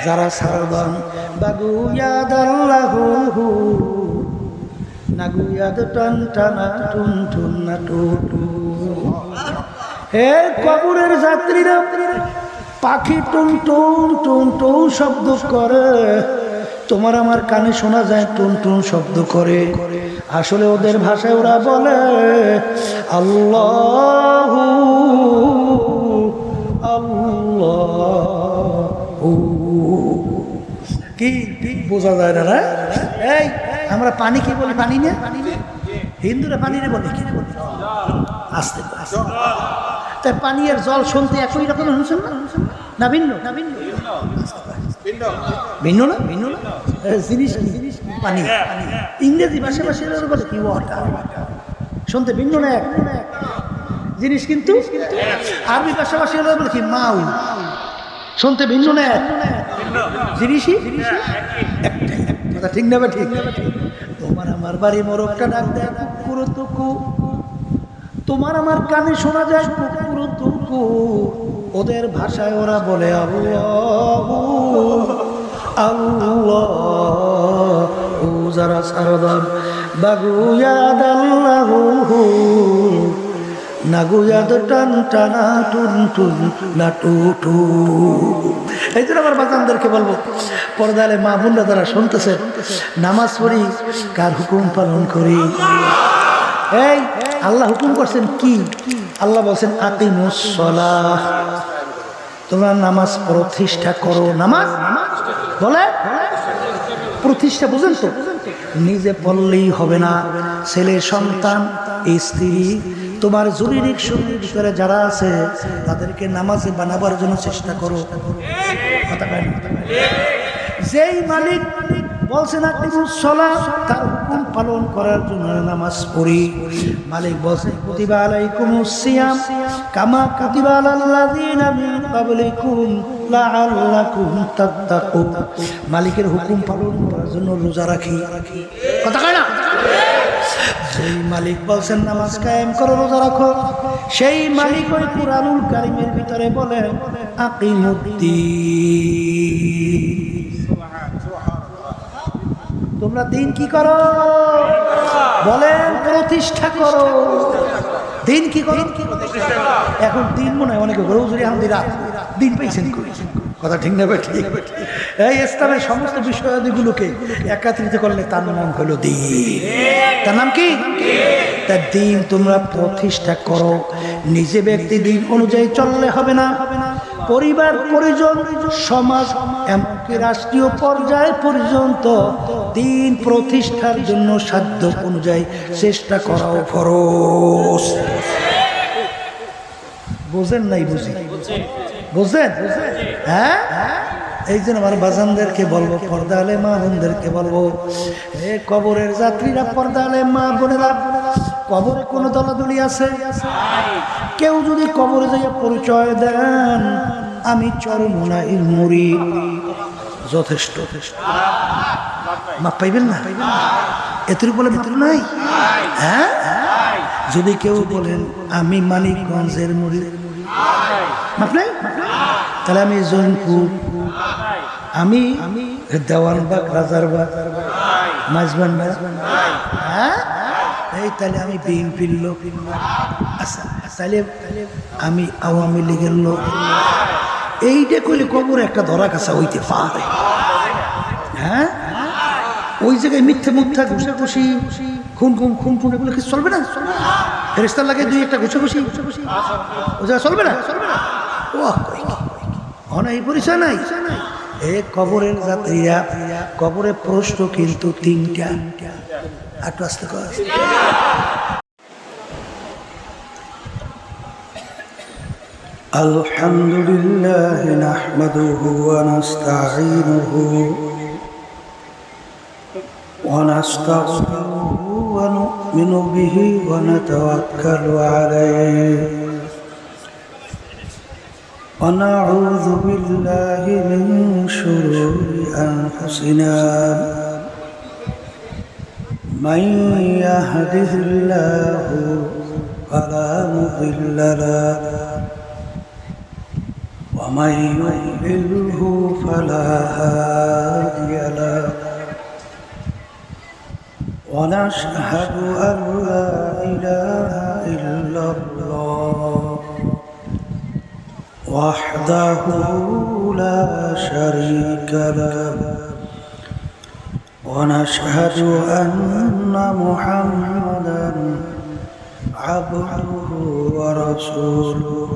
যারা সারদান বাগুয়াদাল্লাহু নাগুয়াদ টান টানা টুন টুন না টু টু। হে কবরের যাত্রীরা, পাখি টুন টুন টুন টুন শব্দ করে, তোমার আমার কানে শোনা যায় টুন টুন শব্দ করে। আসলে ওদের ভাষায় ওরা বলে আল্লাহু আল্লাহু। কি বোঝা যায় না? এই আমরা পানি কি বলি? পানি না, হিন্দুরা পানি রে বলে কি আসতে তাই পানি আর জল শুনতে একই রকম শুনছেন না? ভিন্ন না? ভিন্ন না? জিনিস পানি ইংরেজি ভাষা বলে কি ওয়াটার, শুনতে ভিন্ন না এক জিনিস, কিন্তু আরবি ভাষাভাষী বলে কি মাউ, শুনতে ভিন্ন না এক জিনিসই একটাই। কথা ঠিক না? ঠিক। তোমার আমার বাড়ি মোরগটা ডাক দেয় কুকুর তুকু, তোমার আমার কানে শোনা যায় কুকুর তুকু, ওদের ভাষায় ওরা বলে আল্লাহু আল্লাহু। যারা সারদান বাগুয়াদাল্লাহু নাগুয়াদ টান টানা টুন টুন না টু টু। এই জন্য আমার বাজানদেরকে বলবো, পর্দালে মা বোনরা যারা শুনতেছে, নামাজ পড়ি, কার হুকুম পালন করি। এই আল্লাহ হুকুম করছেন কি? আল্লাহ বলছেন আকিমুস সালাহ, তোমরা নামাজ প্রতিষ্ঠা করো। নামাজ বলে প্রতিষ্ঠা, বুঝেন তো? নিজে পড়লেই হবে না, ছেলে সন্তান স্ত্রী তোমার জরুরিক শরীরের ভিতরে যারা আছে তাদেরকে নামাজে বানাবার জন্য চেষ্টা করো। কথা বলেন। যেই মালিক বলছেন আকিমুস সালাহ, তার হুকুম পালন করার জন্য নামাজ পড়ি। মালিক বলছেন কুতিবা আলাইকুমুস সিয়াম কামা কুতিবা আলাল্লাযিনা মিন ক্বাবলিকুম লাআল্লাকুম তাত্তাকুন। মালিকের হুকুম পালন করার জন্য রোজা রাখি। কথা কয় না? সেই মালিক বলছেন নামাজ কায়েম করো, রোজা রাখো, সেই মালিক ওই কুরআনুল কারীমের ভিতরে বলেন আকিমুদ্দিন। তোমরা দিন কি করো? বলেন প্রতিষ্ঠা করো। দিন কি করো? এখন দিন মনে হয় অনেকে রোজুরি আমাদের রাত দিন পেয়েছেন। কথা ঠিক না? ঠিক। এই ইসলামের সমস্ত বিষয়াদিগুলোকে একত্রিত করলে তার নাম হলো দিন। তার নাম কি? তার দিন তোমরা প্রতিষ্ঠা করো। নিজে ব্যক্তি দিন অনুযায়ী চললে হবে না, পরিবার পরিজন সমাজ এমনকি রাষ্ট্রীয় পর্যায় পর্যন্ত দিন প্রতিষ্ঠার জন্য সাধ্য অনুযায়ী চেষ্টা করাও ফরজ। বুঝেন নাই? বুঝেন? হ্যাঁ, এই জন্য আমার বাজানদেরকে বলবো, পর্দা আলে মা বোনদেরকে বলবো, এ কবরের যাত্রীরা, পর্দা আলে মা বোনেরা, কবরে কোনো দলাদলি আছে? কেউ যদি কবরে যাইয়া পরিচয় দেন আমি চরমোনাইর মুরিদ, যথেষ্ট। মাপ পাইবেন না? এতের বলে মাপ নাই। হ্যাঁ, যদি কেউ বলেন আমি মানিকগঞ্জের মুরিদ, মাপ নাই? তাহলে আমি জৈনপুর, আমি দেওয়ানবাগ, রাজারবাগ, মাঝবান্ডা, হ্যাঁ, এই তাহলে আমি বিএনপির লোক। আচ্ছা, তাহলে আমি আওয়ামী লীগের লোক। এইটা কইলে কবর একটা ধরা কাছা হইতে পারে। হ্যাঁ, ওই জায়গায় মিথ্যা ঘুষাঘুষি, খুন এগুলো কিছু চলবে না। ফেরেশতার লাগে দুই একটা ঘুষাঘুষি, ও জায়গা চলবে না। এই পরিচয় নাই। এ কবরের যাত্রীরা, কবরে প্রশ্ন কিন্তু তিনটা। একটু আস্তে কর। আলহামদুলিল্লাহ নাহমাদুহু ওয়া নাস্তাঈনুহু ওয়া নাস্তাগফিরুহু ওয়া নু'মিনু বিহি ওয়া নাতাওয়াক্কালু আলাইহি ওয়া নাউযু বিল্লাহি মিন শুরুরি আনফুসিনা মান ইয়াহদিহিল্লাহু ফালা মুদিল্লা লাহু ومن يضلله فلا هادي له ونشهد أن لا إله إلا الله وحده لا شريك له ونشهد أن محمدا عبده ورسوله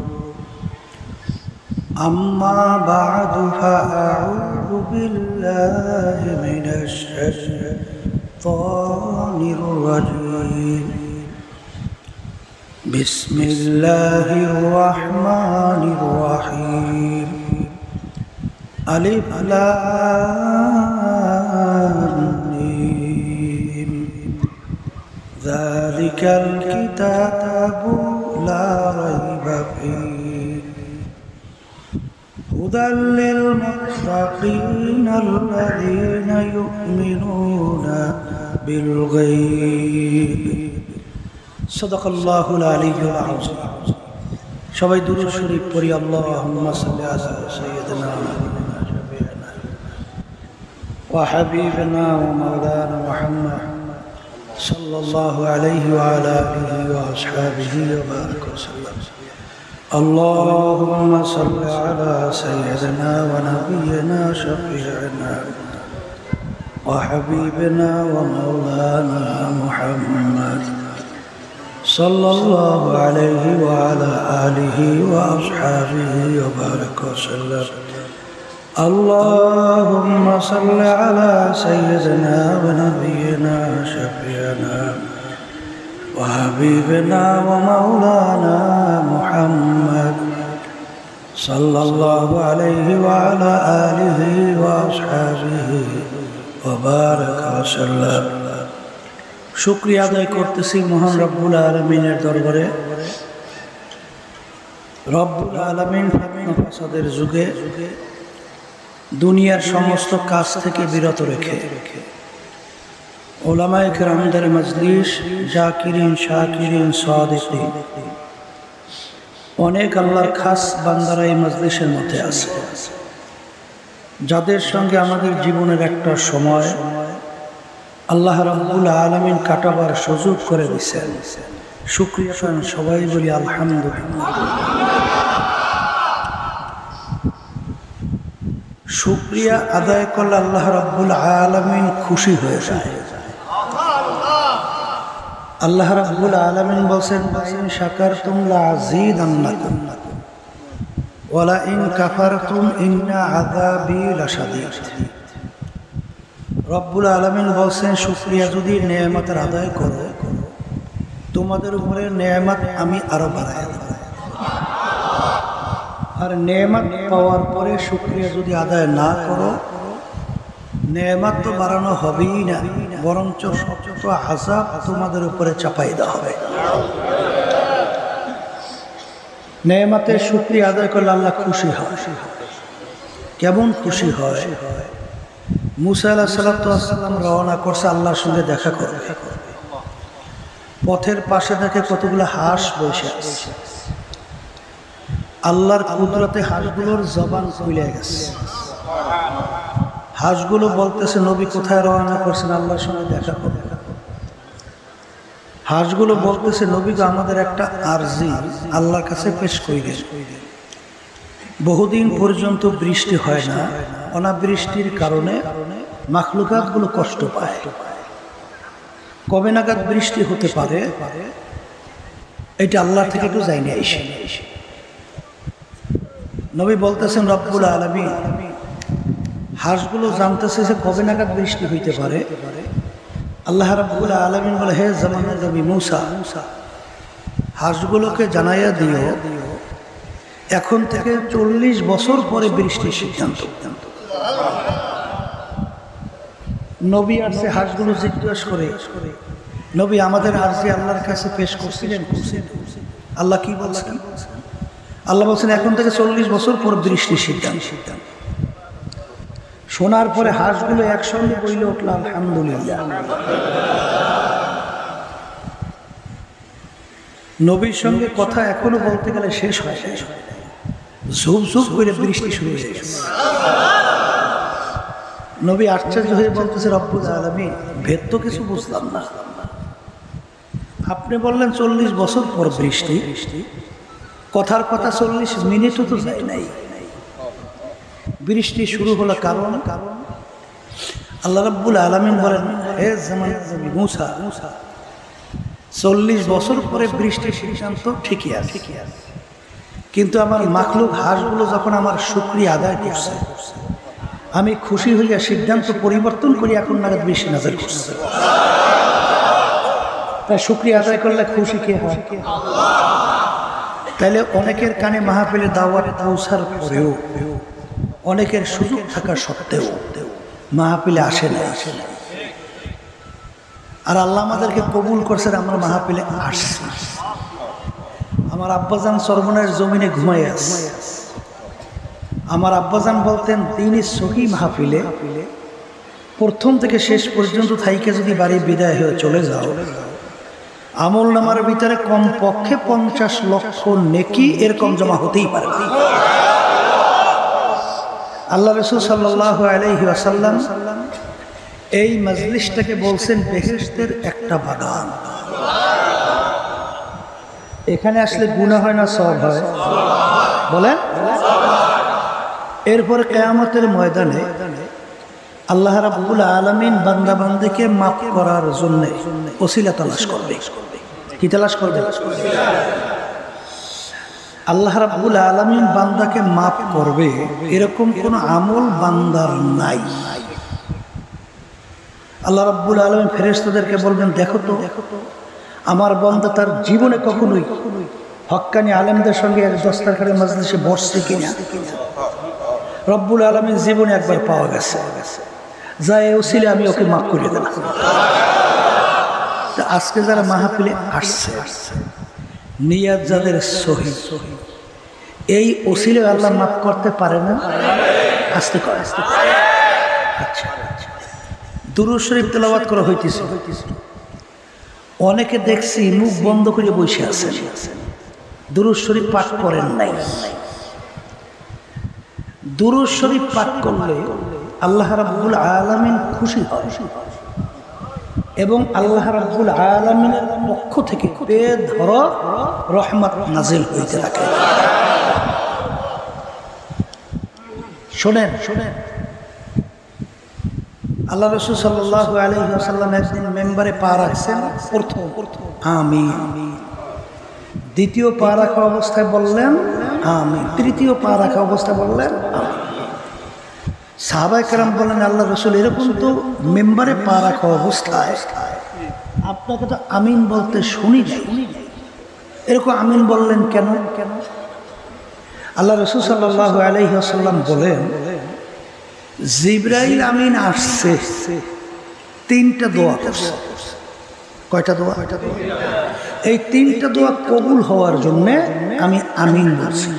أما بعد فأعوذ بالله من الشيطان الرجيم بسم الله الرحمن الرحيم ألف لام ميم ذلك الكتاب لا ريب فيه هدى للمتقين الذين يؤمنون بالغيب صدق الله العلي العظيم সবাই দুরূদ শরীফ পড়ি আল্লাহুম্মা সাল্লি আলা সাইয়্যিদিনা ওয়া হাবিবিনা ওয়া মাওলানা মুহাম্মদ সাল্লাল্লাহু আলাইহি ওয়া আলা আলিহি ওয়া আসহাবিহি ওয়া বারাক ওয়া সাল্লাম اللهم صل على سيدنا ونبينا شفيعنا وحبيبنا ومولانا محمد صلى الله عليه وعلى آله وأصحابه وبارك وسلم اللهم صل على سيدنا ونبينا شفيعنا وحبيبنا ومولانا محمد صلى الله عليه وعلى آله وأصحابه وبارك وسلم শুকরিয়া আদায় করতেছি মহান রব্বুল আলামিনের দরবারে। রব্বুল আলামিন ফিতনা ফাসাদের যুগে দুনিয়ার সমস্ত কাজ থেকে বিরত রেখে উলামায়ে কেরামদের মজলিস, জাকিরিন, শাকিরিন, সাদিকিন, অনেক আল্লাহর খাস বান্দারা এই মজলিসের মধ্যে আছে, যাদের সঙ্গে আমাদের জীবনের একটা সময় আল্লাহ রাব্বুল আলামিন কাটাবার সুযোগ করে দিয়েছেন। শুকরিয়া সবাই বলি আলহামদুলিল্লাহ। শুকরিয়া আদায় করলে আল্লাহ রাব্বুল আলামিন খুশি হয়ে যায়। আল্লাহ রাব্বুল আলামিন বলেন, ইন শাকারতুম লাযীদান্নাকুম ওয়া লা ইন কাফারতুম ইন্না আযাবী লাশাদীদ। রব্বুল আলামিন বলেন, শুকরিয়া যদি নেয়ামতের আদায় করো, তোমাদের উপরে নেয়ামত আমি আরো বাড়াই দেব। আর নেয়ামত পাওয়ার পরে শুকরিয়া যদি আদায় না করো, নেয়ামত তো বাড়ানো হবেই না, বরঞ্চ শত আযাব তোমাদের উপরে চাপাই দেওয়া হবে। নেয়ামতের শুকরিয়া আদায় করলে আল্লাহ খুশি হয়। কেমন খুশি হয়? মুসা আলাইহিস সালাম রওনা করছে আল্লাহর সঙ্গে দেখা করবে। পথের পাশে দেখে কতগুলো হাঁস বসে আছে। আল্লাহর কুদরতে হাঁসগুলোর জবান খুলে গেছে। হাঁসগুলো বলতেছে, নবী কোথায় রওনা করছেন? আল্লাহর সঙ্গে দেখা করবে। হাঁসগুলো বলতেছে, নবী তো আমাদের একটা আরজি আল্লাহর কাছে পেশ কইলেন। বহুদিন পর্যন্ত বৃষ্টি হয় না, অনাবৃষ্টির কারণে মাখলুকাতগুলো কষ্ট পায়। কবে নাগাদ বৃষ্টি হতে পারে এটা আল্লাহ থেকে একটু যাই না এসে। নবী বলতেছেন, রব্বুল আলামিন হাঁসগুলো জানতেছে যে কবে নাগাদ বৃষ্টি হইতে পারে। আল্লাহ রাব্বুল আলামিন বলে, হে জামানের নবী মুসা, হাঁসগুলোকে জানাইয়া দিও এখন থেকে 40 বছর পরে বৃষ্টির সিদ্ধান্ত। নবী আসছে, হাঁসগুলো জিজ্ঞাসা করে, নবী আমাদের আরজি আল্লাহর কাছে পেশ করছিলেন? আল্লাহ কি বলছেন? আল্লাহ বলছেন এখন থেকে 40 বছর পর বৃষ্টির সিদ্ধান্ত। শোনার পরে হাঁসগুলো একসঙ্গে বইলে উঠল আলহামদুলিল্লাহ। নবীর সঙ্গে কথা এখনো বলতে গেলে শেষ হয়। ঝুপ ঝুপ করে বৃষ্টি শুরু হয়ে গেছে। নবী আশ্চর্য হয়ে বলতেছে, রব্বুল আলামিন, ভেদ তো কিছু বুঝলাম না। আপনি বললেন 40 বছর পর বৃষ্টি, কথার কথা 40 মিনিটও তো যায় নাই। বৃষ্টি শুরু হলো কারণ আল্লাহ রাব্বুল আলামিন বলেন, হে জামানের নবী মূসা, 40 বছর পরে বৃষ্টির সিদ্ধান্ত ঠিকই আছে, কিন্তু আমার মাখলুক হাঁসগুলো যখন আমার শুকরিয়া আদায় করছে, আমি খুশি হইয়া সিদ্ধান্ত পরিবর্তন করি এখন নাগাদ বৃষ্টি নাযিল করছে। তাই শুকরিয়া আদায় করলে খুশি কে হয়? তাইলে অনেকের কানে মাহফিলে দাওয়াত পৌঁছার পরেও, অনেকের সুযোগ থাকা সত্ত্বেও মাহফিলে আসে না। আর আল্লাহ আমাদেরকে কবুল করছেন, আমরা মাহফিলে আসছি। আমার আব্বাজান সরবনের জমিনে ঘুমাই আছে। আমার আব্বাজান বলতেন, তিনি সহি মাহফিলে প্রথম থেকে শেষ পর্যন্ত থাইকে যদি বাড়ি বিদায় হয়ে চলে যাও, আমল নামার ভিতরে কম পক্ষে 50 লক্ষ নেকি এরকম জমা হতেই পারে। আল্লাহ রাসূল সাল্লাল্লাহু আলাইহি ওয়াসাল্লাম এই মজলিসটাকে বলছেন বেহেশতের একটা বাগান। এখানে আসলে গুনাহ হয় না সওয়াব হয়? বলেন। এরপর কিয়ামতের ময়দানে আল্লাহ রাব্বুল আলামিন বান্দা বান্দিকে মাফ করার জন্য ওসিলা তালাশ করবে। কি তালাশ করবে? আল্লাহ রাব্বুল আলামিন বান্দাকে মাফ করবে এরকম কোন আমল বান্দার নাই। আল্লাহ রাব্বুল আলামিন ফেরেশতাদেরকে বলবেন, দেখো তো আমার বান্দা তার জীবনে কখনোই হক্কানি আলেমদের সঙ্গে এক দস্তারখানে মজলিসে বসছে কিনা। রব্বুল আলামিন জীবনে একবার পাওয়া গেছে, যা এই ওসিলে আমি ওকে মাফ করে দিলাম। আজকে যারা মাহফিলে আসছে, নিয়াত যাদের সহি, এই ওসিলে আল্লাহ মাফ করতে পারে না। আস্তে করে আচ্ছা, দুরূদ শরীফ তেলাওয়াত করা হইতেছে, অনেকে দেখছি মুখ বন্ধ করে বসে আছেন, দুরূদ শরীফ পাঠ করেন নাই। দুরূদ শরীফ পাঠ করলে আল্লাহ রাব্বুল আলামিন খুশি হয় এবং আল্লাহ রাব্বুল আলামিনের পক্ষ থেকে বেধড়ক রহমত নাজিল হইতে থাকে। শোনেন, আল্লাহ রাসূল সাল্লাল্লাহু আলাইহি ওয়াসাল্লাম একদিন মেম্বারে পা রাখছেন, প্রথম আমিন, দ্বিতীয় পা রাখা অবস্থায় বললেন আমিন, তৃতীয় পা রাখা অবস্থায় বললেন আমিন। সাহাবায়ে কেরাম বলেন, আল্লাহ রাসূল, এরকম তো মেম্বারে পা রাখা অবস্থায় আপনাকে তো আমিন বলতে শুনি নাই, এরকম আমিন বললেন কেন? আল্লাহ রাসূল সাল্লাল্লাহু আলাইহি ওয়াসাল্লাম বলেন, জিবরাইল আমিন আসছে, 3টা দোয়া করছে। কয়টা দোয়া? এই 3টা দোয়া কবুল হওয়ার জন্য আমি আমিন বলছি।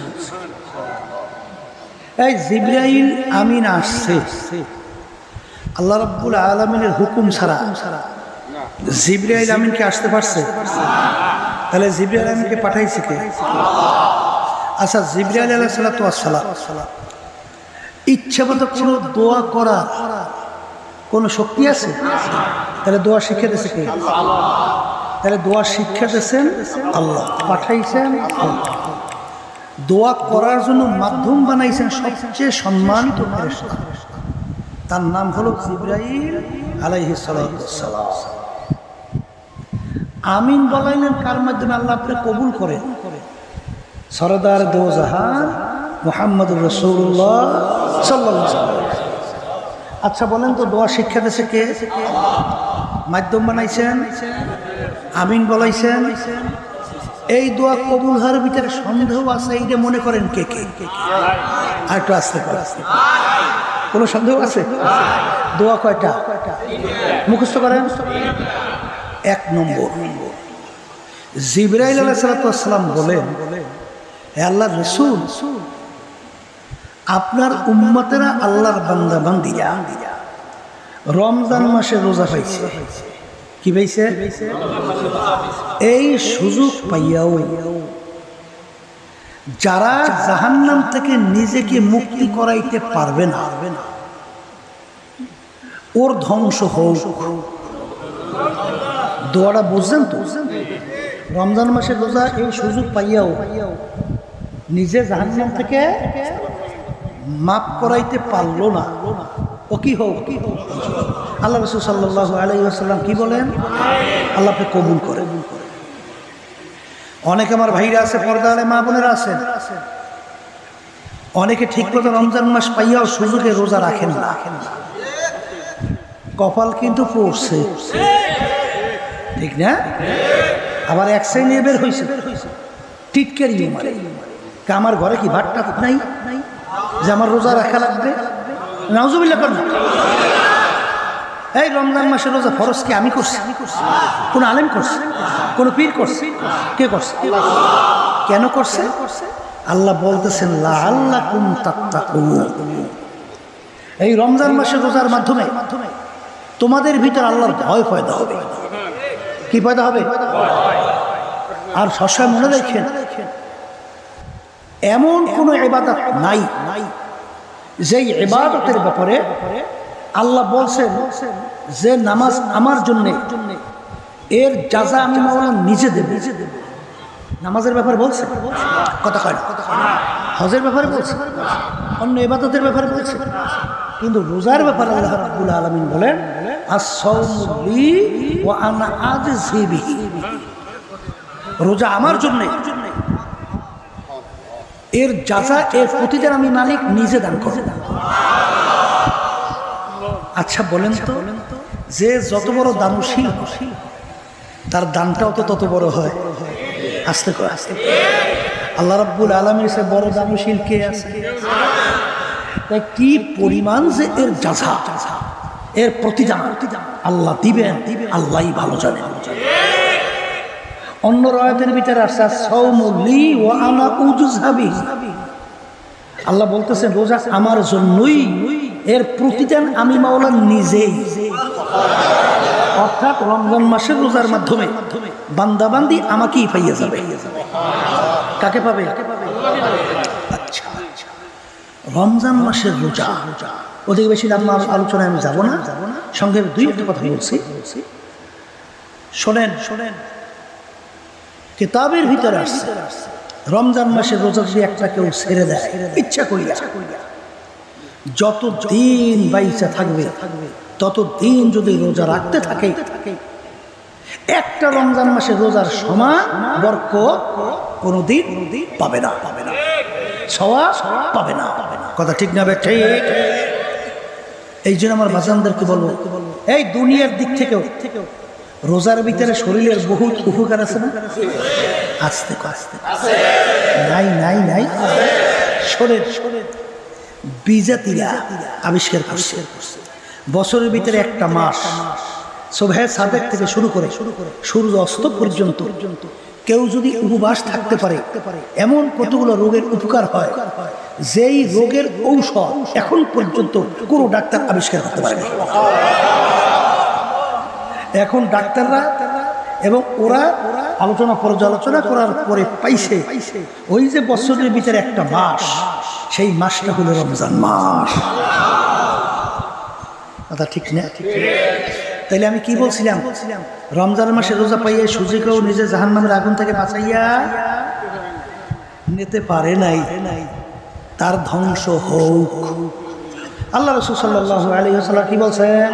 এই জিবরাইল আমিন আসছে, আল্লাহ রাব্বুল আলামিনের হুকুম ছাড়া জিবরাইল আমিনকে আসতে পারছে? তাহলে জিবরাইল আমিনকে পাঠাইছে কে? আচ্ছা, জিবরাইল আলাইহিস সালাতু ওয়াস সালাম ইচ্ছামতো কোনো দোয়া করার কোনো শক্তি আছে? তাহলে দোয়া শিক্ষা দিয়েছে কে? তাহলে দোয়া শিক্ষা দিয়েছেন আল্লাহ, পাঠাইছেন আল্লাহ। দোয়া করার জন্য মাধ্যম বানাইছেন সবচেয়ে সম্মানিত ফেরেশতা, তার নাম হলো জিবরাইল আলাইহিস সালাতু ওয়াস সালাম। আমিন বলাইলেন কার মাধ্যমে? আল্লাহ আপনি কবুল করেন। সরদার দো জাহান মুহাম্মদুর রাসূলুল্লাহ সাল্লাল্লাহু আলাইহি ওয়াসাল্লাম। আচ্ছা বলেন তো, দোয়া শিক্ষা দিয়েছে কে? মাধ্যম বানাইছেন, আমিন বলাইছেন। এই দোয়া কবুল হওয়ার ভিতরে সন্দেহ আছে, এইটা মনে করেন কে কে? আর একটু আসতে পারে, কোনো সন্দেহ আছে? দোয়া কয়টা? মুখস্থ করেন। 1 নম্বর, জিবরাইল আলাইহিস সালাম বলেন, হে আল্লাহর রাসূল, আপনার উম্মতেরা আল্লাহর বান্দা বান্দিরা রমজান মাসে রোজা পাইছে। কি পাইছে? এই সুযোগ পাইয়াও যারা জাহান্নাম থেকে নিজেকে মুক্তি করাইতে পারবে না ওর ধ্বংস হোক। দোয়াটা বুঝছেন তো? রমজান মাসে রোজা এই সুযোগ পাইয়াও নিজে জাহান্নাম থেকে মাফ করাইতে পারলো না, ও কি হোক? আল্লাহ রাসূল সাল্লাল্লাহু আলাইহি ওয়াসাল্লাম কি বলেন? আল্লাহকে কবুল করে। অনেকে আমার ভাইরা আছে, পর্দারে মা বোনেরা আছেন, অনেকে ঠিক মতো রমজান মাস পাইয়াও সুযোগে রোজা রাখেন না। কপাল কিন্তু পড়ছে, ঠিক না? আবার এক সাইডে বের হয়েছে টিটকারি মারে, আমার ঘরে কি ভাতটা নাই যে আমার রোজা রাখা লাগবে? নাউজুবিল্লাহ করেন। এই রমজান মাসে রোজা ফরজ কি আমি করছি? কোন আলেম করছে? কোন পীর করছে? কে করছে? কেন করছে? আল্লাহ বলতেছেন লাআল্লাকুম তাত্তাকুন। এই রমজান মাসে রোজার মাধ্যমে তোমাদের ভিতর আল্লাহর ভয় পয়দা হবে। কি পয়দা হবে? আর সবসময় মনে রাখেন, এমন কোন ইবাদত নাই যেই ইবাদতের ব্যাপারে আল্লাহ বলছেন যে নামাজ আমার জন্য, এর জাযা আমি মাওলা নিজে দেব। নামাজের ব্যাপারে বলছে কথা কয় না, হজের ব্যাপারে বলছে, অন্য ইবাদতের ব্যাপারে বলছে, কিন্তু রোজার ব্যাপারে আল্লাহ রাব্বুল আলামিন বলেন আস-সাওমু লি ওয়া আনা আজজি বিহি। রোজা আমার জন্য, এর জাযা, এর প্রতিদান আমি মালিক নিজে দান করব। আচ্ছা বলেন তো, যে যত বড় দানশীল তার দানটাও তো তত বড় হয়। আস্তে করে আস্তে, আল্লাহ রাব্বুল আলামিনের সে বড় দানশীল কে আছে? তাই কি পরিমাণ যে এর জাযা, এর প্রতিদান আল্লাহ দিবেন, আল্লাহই ভালো জানেন। অন্য রায়াতের ভিতরে আসছে সাওমু লি ওয়া আনা উজযা বিহি। আল্লাহ বলতেছেন রোজা আমার জন্যই, এর প্রতিদান আমি মাওলা নিজেই। অর্থাৎ রমজান মাসের রোজার মাধ্যমে বান্দাবান্দি আমাকেই পাইয়া যাবে। কাকে পাবে? আচ্ছা, রমজান মাসের রোজা ওদিকে বেশি আলোচনায় আমি যাব না, সঙ্গে দুই একটা কথা বলছি, শোনেন। কিতাবের ভিতরে আসছে রমজান মাসের রোজা যদি একটা কেউ ছেড়ে দেয় ইচ্ছা করিয়া, যত দিন বাইচা থাকবে তত দিন যদি রোজা রাখতে থাকে, একটা রমজান মাসের রোজার সমান বরকত কোনদিন পাবে না, সওয়াব পাবে না। কথা ঠিক না? ঠিক। এই জন্য আমার বাজানদেরকে বলবো, এই দুনিয়ার দিক থেকেও রোজার ভিতরে শরীরের বহুত উপকার আছে না? আস্তে আস্তে নাই নাই নাই। শরীর বিজাতিরা আবিষ্কার করছে বছরের ভিতরে একটা মাস সুবহে সাদেক থেকে শুরু করে সূর্য অস্ত পর্যন্ত কেউ যদি উপবাস থাকতে পারে, এমন কতগুলো রোগের উপকার হয় যেই রোগের ঔষধ এখন পর্যন্ত কোনো ডাক্তার আবিষ্কার করতে পারে না। এখন ডাক্তাররা এবং ওরা আলোচনা পর্যালোচনা করার পরে পাইছে ওই যে বছরের ভিতরে একটা মাস, সেই মাসটা হলো রমজান মাস। কথা ঠিক না? তাইলে আমি কি বলছিলাম? রমজান মাসে রোজা পাইয়া সুযোগেও নিজে জাহান্নামের আগুন থেকে বাঁচাইয়া নিতে পারে নাই, তার ধ্বংস হোক। আল্লাহ রাসূল সাল্লাল্লাহু আলাইহি ওয়াসাল্লাম কি বলছেন?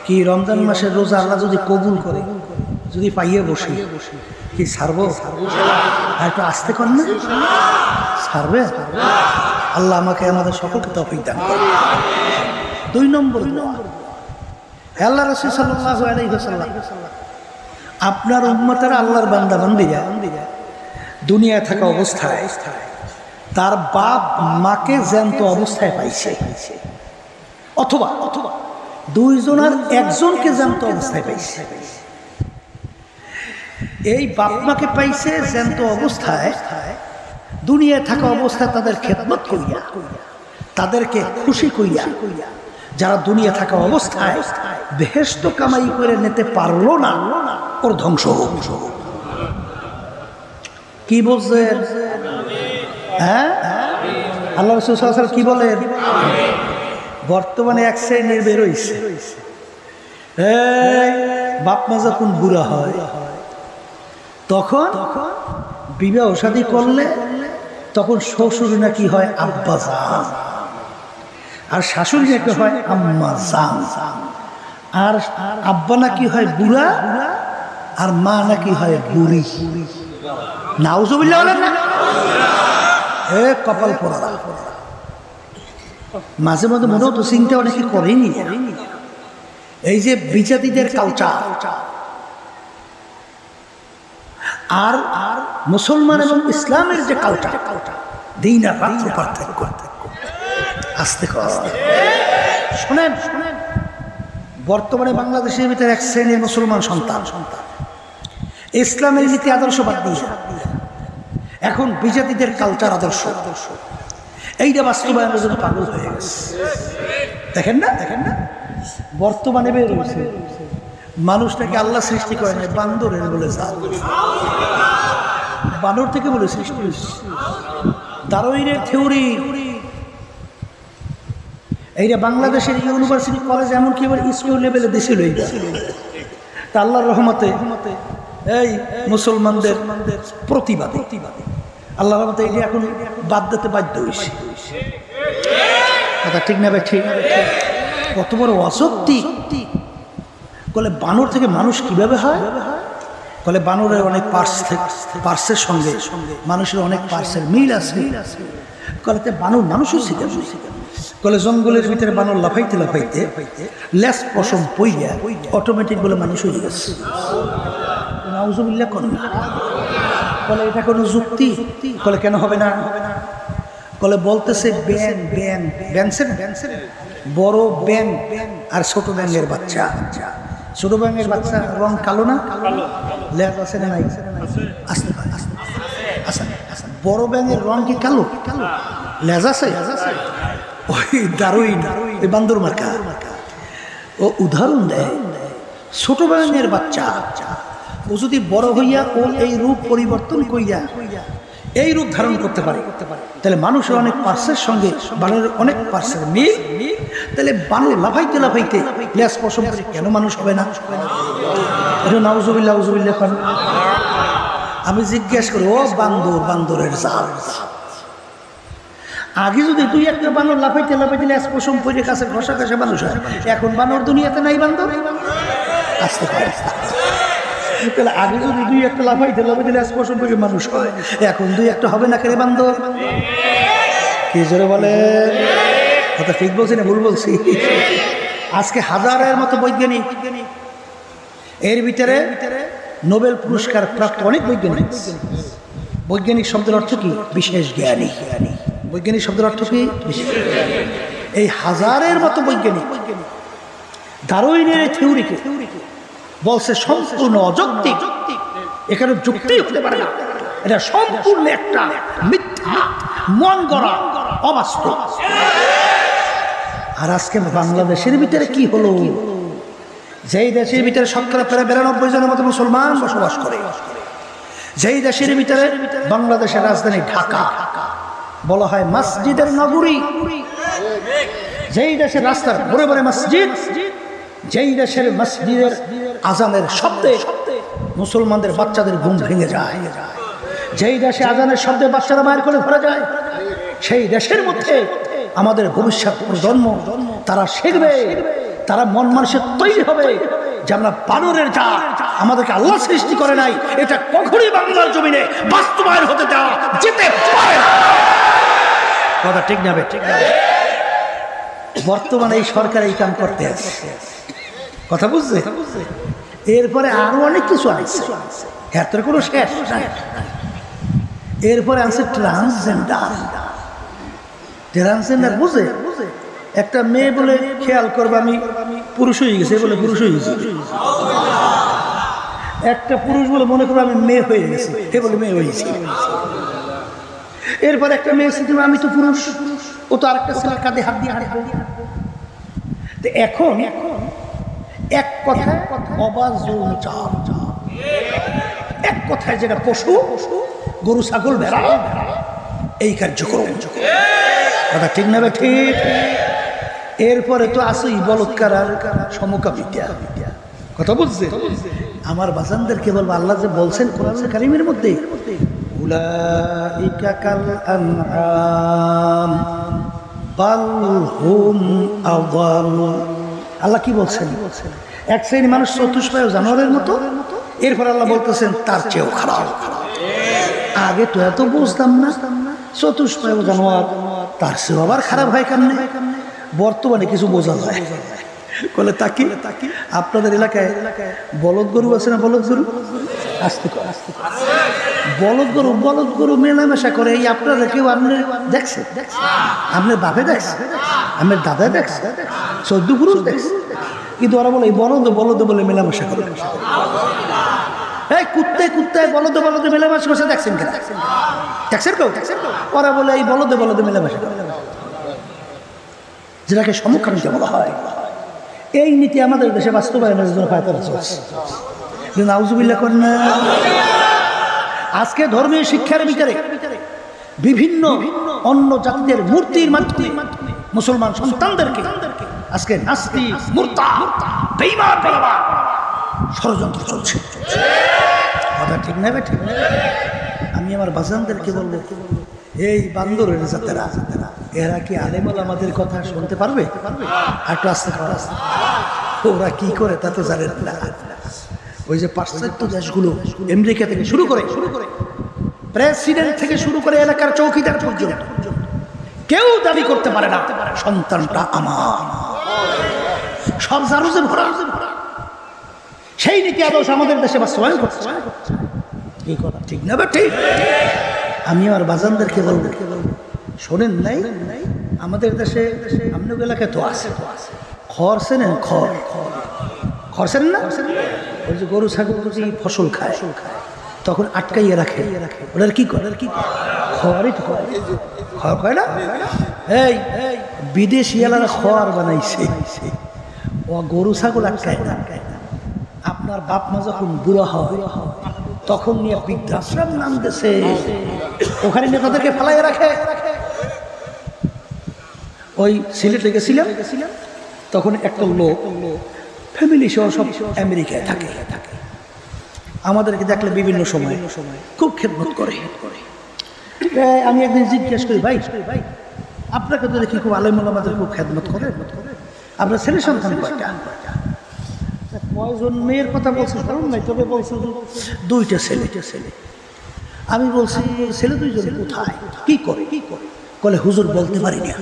কি রমজান মাসের রোজা আল্লাহ যদি কবুল করে, যদি পাইয়ে বসে, কি ছাড়বো? আর একটু আসতে কর না, ছাড়বে? আল্লাহ আমাকে আমাদের সকলকে তৌফিক দান করে। 2 নম্বর, আল্লাহ রাসূল সাল্লাল্লাহু আলাইহি ওয়াসাল্লাম আপনার উম্মতেরা, আল্লাহর বান্দা বান্দীরা দুনিয়ায় থাকা অবস্থায় তার বাপ মাকে জ্যান্ত অবস্থায় পাইছে, অথবা দুইজনের একজনকে জ্যান্ত অবস্থায় পাইছে। এই বাপ মাকে পাইছে জ্যান্ত অবস্থায়, দুনিয়ায় থাকা অবস্থায় তাদের খেদমত করিয়া, তাদেরকে খুশি করিয়া, যারা দুনিয়া থাকা অবস্থায় বেহেশত কামাই করে নিতে পারলো না, ওর ধ্বংস হোক। কি বলছেন? হ্যাঁ, আল্লাহ রাসূল সাল্লাল্লাহু আলাইহি ওয়াসাল্লাম কি বলেন? বর্তমানে এক শ্রেণীর বের হইছে, এই বাপ মা যখন বুড়া হয় তখন বিবাহ শাদী করলে তখন শ্বশুর নাকি হয় আব্বা জান, আর শাশুড়ি নাকি হয় আম্মা জান, আর আব্বা নাকি হয় বুড়া, আর মা নাকি হয় বুড়ি। নাউজুবিল্লাহ বলেন না? এ কপাল পোড়া। মাঝে মাঝে মনে হতো চিন্তা অনেকে করেনি, এই যে বিজাতিদের কালচার আর মুসলমান এবং ইসলামের যে কালচার, দিন আর রাত্র পার্থক্য। আস্তে আস্তে শোনেন, বর্তমানে বাংলাদেশের ভিতরে এক শ্রেণীর মুসলমান সন্তান ইসলামের নীতি আদর্শ বাদ দিয়ে এখন বিজাতিদের কালচার আদর্শ এইটা বাস্তবায়নের জন্য পাগল হয়ে গেছে। দেখেন না, বর্তমানে বের হয়েছে মানুষটাকে আল্লাহ সৃষ্টি করে নাই, বান্দরের বলে জাত, বানর থেকে বলে সৃষ্টি হয়েছে। দারুইনের থিওরি এইটা বাংলাদেশের ইউনিভার্সিটি কলেজ এমনকি এবার স্কুল লেভেলে দেশে লই গেছে। তা আল্লাহর রহমতে এই মুসলমানদের প্রতিবাদী আল্লাহর রহমতে এইটা এখন বাদ দিতে বাধ্য হয়েছে। কথা ঠিক না ভাই? ঠিক কত বড় অশক্তি। বলে বানর থেকে মানুষ কিভাবে হয়? বলে বানরের অনেক পার্সের সঙ্গে মানুষের অনেক পার্সের মিল আছে। বলে বানর মানুষও শিখে। বলে জঙ্গলের ভিতরে বানর লাফাইতে লাফাইতে লেস পশম পইয়া অটোমেটিক বলে মানুষ হয়ে গেছে। নাউজুবিল্লাহ কোন না? বলে এটা কোনো যুক্তি? বলে কেন হবে না? বলে বলতেছে বড় ব্যাং আর ছোট ব্যাঙের বাচ্চা। ছোট ব্যাঙের বাচ্চা রং কালো না? লেজ আছে না নাই? আস্তে আচ্ছা, বড় ব্যাঙের রং কি কালো? লেজ আছে? ওই দারুইন ওই বান্দর মার্কা ও উদাহরণ দেয়, ছোট ব্যাঙের বাচ্চা ও যদি বড় হইয়া ও এই রূপ পরিবর্তন কইয়া এই রূপ ধারণ করতে পারে, তাহলে মানুষের অনেক পার্সের সঙ্গে বানরের অনেক পার্সের মিল, তাহলে বানর লাফাইতে লাফাইতে লেজ পশম করে কেন মানুষ হবে না? এটা নাউজুবিল্লাহ নাউজুবিল্লাহ। আমি জিজ্ঞেস করি, ও বান্দরের জাল, আগে যদি তুই একটা বানর লাফাইতে লাফাইতে লেজ পশম করে কাছে ঘষা ঘষা মানুষ হয়, এখন বানর দুনিয়াতে নাই বান্দর? আসতে পারে। তাহলে আগে যদি দুই একটা লাফাইতে লাফাইতে লেজ পশম করে মানুষ হয়, এখন দুই একটা হবে না কেন বান্দর? কি জোরে বলে? কথা ঠিক বলছি না ভুল বলছি? আজকে হাজারের মতো বৈজ্ঞানিক, এর ভিতরে নোবেল পুরস্কার প্রাপ্ত অনেক বৈজ্ঞানিক। বৈজ্ঞানিক শব্দের অর্থ কি? বিশেষ জ্ঞানী। বৈজ্ঞানিক শব্দের অর্থ কি? বিশেষ। এই হাজারের মতো বৈজ্ঞানিক দারুইনের থিওরিকে বলছে সম্পূর্ণ অযৌক্তিক, এখানে যুক্তি হতে পারে না, এটা সম্পূর্ণ একটা মিথ্যা, মন গড়া, অবাস্তব। আর আজকে বাংলাদেশের ভিতরে কি হলো? যেই দেশের ভিতরে শতকরা প্রায় 92 জনের মতো মুসলমান বসবাস করে, যেই দেশের ভিতরে বাংলাদেশের রাজধানী ঢাকা বলা হয় মসজিদের নগরী, যেই দেশের রাস্তার ভরে ভরে মসজিদ, যেই দেশের মসজিদের আজানের শব্দে মুসলমানদের বাচ্চাদের ঘুম ভেঙে যায়, যেই দেশে আজানের শব্দে বাচ্চারা বাইর করে ধরা যায়, সেই দেশের মধ্যে আমাদের ভবিষ্যৎ প্রজন্ম তারা শিখবে, তারা মন মানুষের তৈরি হবে যে আমরা বানরের জাত, আমাদেরকে আল্লাহ সৃষ্টি করে নাই, এটা কখনই বাংলার জমিনে বাস্তবায়ন হতে দেওয়া যেতে পারে না। কথা ঠিক না? ঠিক না? বর্তমানে এই সরকার এই কাম করতে আছে, কথা বুঝছে? এরপরে আরো অনেক কিছু আছে, এর কোনো শেষ নাই। এরপরে আছে ট্রান্সজেন্ডার। ট্রান্সজেন্ডার বুঝে? একটা মেয়ে বলে খেয়াল করবে আমি পুরুষ হয়ে গেছে, বলে পুরুষ হয়ে গেছে। একটা পুরুষ বলে মনে করবো আমি মেয়ে হয়ে গেছি, এ বলে মেয়ে হয়ে গেছি। এরপর একটা মেয়ে শিখবে আমি তো পুরুষ, ও তো আরেকটা ছেলের কাঁধে হাত দিয়ে হাঁটবে। এখন এক কথায় অবাধ যৌনাচার, এক কথায় যেটা পশু, গরু ছাগল ভেড়া, এই কার্যক্রম। কথা ঠিক না ঠিক? এরপরে তো আসেই বলৎকার আর সমকামিতা। কথা বুঝছে? আমার বাজানদেরকে বলবো, আল্লাহ যে বলছেন কোরআনুল কারীমের মধ্যে, উলাইকা কাল আনআম বাল হুম আযাল। আল্লাহ কি বলছেন? এক শ্রেণী মানুষ চতুষ্পায় জানোয়ারের মতো, এরপর আল্লাহ বলতেছেন তার চেয়েও খারাপ। আগে তো এত বুঝতাম না, চতুষ্পায় জানোয়ার তার চেয়েও আবার খারাপ হয় কেমনে? বর্তমানে কিছু বোঝা যায়। বলে তাকি আপনাদের এলাকায় বলদ গরু আছে না? বলদ গরু আসতে বলদ গরু মেলামেশা করে। এই আপনারা কেউ আপনি দেখছে? আপনার বাপে দেখছে, আপনার দাদা দেখছে, 14 পুরুষ দেখছে, কিন্তু ওরা বলে এই বলদ বলে মেলামেশা করে। এই কুত্তায় বলদ মেলামেশা করছে, দেখছেন কেন? দেখছেন কেউ? ওরা বলে এই বলদ মেলামেশা করে, যেটাকে সমকামিতা বলা হয়। এই নীতি আমাদের দেশে বাস্তবায়নের জন্য পায়তারা চলছে। নাউজুবিল্লাহ করেন না। আজকে ধর্মীয় শিক্ষার ভিতরে বিভিন্ন অন্য জাতিদের মূর্তির মাধ্যমে মুসলমান সন্তানদেরকে আজকে নাস্তিক, মুরতাদ, বেঈমান বলা ষড়যন্ত্র চলছে। কথা ঠিক না? ঠিক না? আমি আমার বাজানদেরকে বলবো, এই বান্দরের জাতেরা এরা কি আলেম ওলামাদের কথা শুনতে পারবে? একটু আস্তে করে। ওরা কি করে তা তো জানেন না। ওই যে পাশ্চাত্য দেশগুলো, আমেরিকা থেকে শুরু করে প্রেসিডেন্ট থেকে শুরু করে এলাকার চৌকিদার পর্যন্ত কেউ দাবি করতে পারে না সন্তানটা আমার। সব জারুজে ভরা। সেই নীতি আদর্শ আমাদের দেশে বাস্তবায়ন করছে। এই কথা ঠিক না? ঠিক। আমি আমার বাজানদেরকে বলবো, শোনেন নাই আমাদের দেশে আপনার এলাকায় তো আছে খড়, চেনেন? খড় চেনেন না? ওই যে গরু ছাগল যদি ফসল খায় তখন আটকাইয়ে রাখে। ওটার কি করে? খড়ই তো খড় খায় না? এই বিদেশি এলাকা খড় বানাইছে, ও গরু ছাগল আটকায় না। আপনার বাপ মা যখন বুড়ো হয় তখন নিয়ে বৃদ্ধাশ্রম নাম দেশে, ওখানে নিয়ে তাদেরকে ফেলাইয়া রাখে। ওই সিলেটে গেছিলাম, তখন একটা লোক ফ্যামিলি সহ সব আমেরিকায় থাকে। আমাদেরকে দেখলে বিভিন্ন সময় খুব খেদমত করে। আমি একদিন জিজ্ঞেস করি, ভাই আপনাকে তো দেখি খুব আলেম ওলামাদের খুব খেদমত করে, আপনার ছেলে সন্তান কয়টা? কয়জন মেয়ের কথা বলছে কারণ নাই, তবে বলছে 2টা ছেলে। আমি বলছি ছেলে 2জন কোথায়, কি করে? বলে হুজুর বলতে পারি না।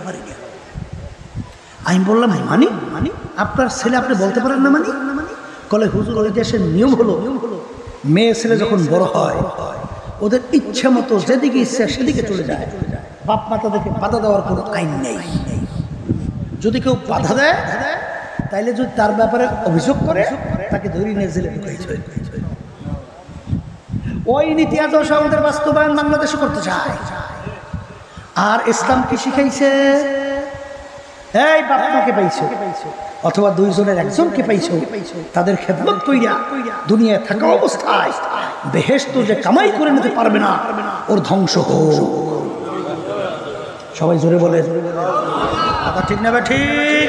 আমি বললাম মানি আপনার ছেলে আপনি বলতে পারেন না? বলে হুজুর ওই দেশের নিয়ম হলো মেয়ে ছেলে যখন বড় হয় ওদের ইচ্ছা মতো যেদিকে ইচ্ছা সেদিকে চলে যায়, বাপ মা তাদেরকে বাধা দেওয়ার কোনো আইন নেই। যদি কেউ বাধা দেয় তাইলে যদি তার ব্যাপারে অভিযোগ করে তাকে ধরে নিয়ে জেলে ঢুকাইছে। ওই নীতি আদর্শ আমাদের বাস্তবায়ন বাংলাদেশে করতে চায়। আর ইসলাম কি শিখাইছে? এই বাপ মাকে পাইছো অথবা 2 জনের একজনকে পাইছো, তাদের খেদমত কইরা দুনিয়ায় থাকা অবস্থায় বেহেশত যে কামাই করে নিতে পারবে না, ওর ধ্বংস হোক। সবাই জোরে বলে কথা ঠিক না? ঠিক।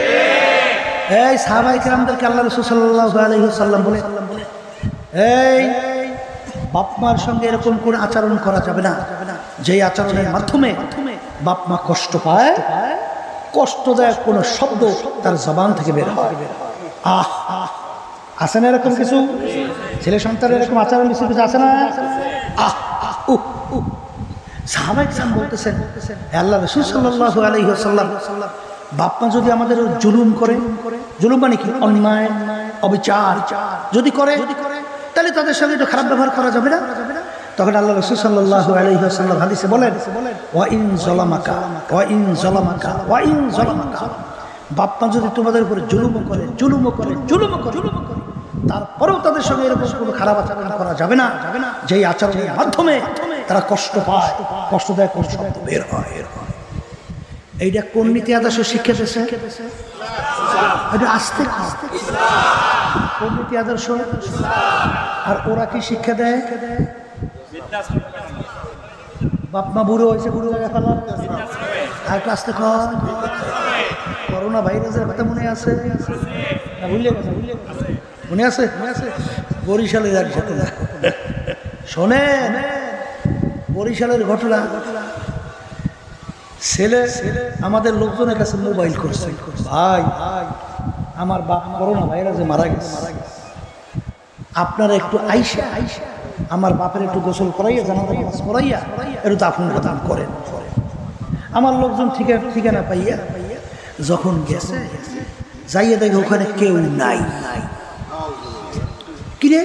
এই সাহাবায়ে কেরামদেরকে আল্লাহ রাসূল সাল্লাল্লাহু আলাইহি ওয়াসাল্লাম বলে, এই বাপ মার সঙ্গে এরকম কোন আচরণ করা যাবে না যেই আচরণের মাধ্যমে বাপ মা কষ্ট পায়, কষ্টদায়ক কোনো শব্দ তার জবান থেকে বের হয়। আছে না এরকম কিছু? ছেলে সন্তানের এরকম আচরণ কিছু আছে না? সাহাবায়ে কেরাম বলতেছেন, আল্লাহ রাসূল সাল্লাল্লাহু আলাইহি ওয়াসাল্লাম বাপ মা যদি আমাদের জুলুম করে, জুলুম মানে কি? অন্যায় অবিচার যদি করে তাহলে তাদের সঙ্গে একটু খারাপ ব্যবহার করা যাবে না। তখন আল্লাহ রাসূল সাল্লাল্লাহু আলাইহি ওয়াসাল্লাম হাদিসে বলেন, ওয়া ইন যালামাকা বাপ মা যদি তোমাদের উপরে জুলুম করে তারপরেও তাদের সঙ্গে এরকম কোনো খারাপ আচরণ করা যাবে না যেই আচরণের মাধ্যমে তারা কষ্ট পায়, কষ্টদায়ক কোনো শব্দ বের হয়। এইটা কোন নীতি আদর্শ শিক্ষা দিয়েছে? এটা আস্তে আস্তে কোন নীতি আদর্শ? আর ওরা কি শিক্ষা দেয়? বাপ মা বুড়ো হয়েছে, বুড়ো জায়গা ফেলা আর একটু আসতে কর। করোনা ভাইরাসের কথা মনে আছে না? ভুলে গেছে, মনে আছে? বরিশালের এক ঘটনা শোনেন, বরিশালের ঘটনা। ছেলে আমাদের লোকজনের কাছে মোবাইল করছে, ভাই আমার বাপ করোনা ভাইরাসে মারা গেছে, আপনারা একটু আইসা আমার বাপের একটু গোসল করাইয়া, জানাজা নামাজ করাইয়া একটু দাফন কাফন করেন। আমার লোকজন ঠিকানা পাইয়া যখন গেছে, যাইয়া দেখে ওখানে কেউ নাই। কিরে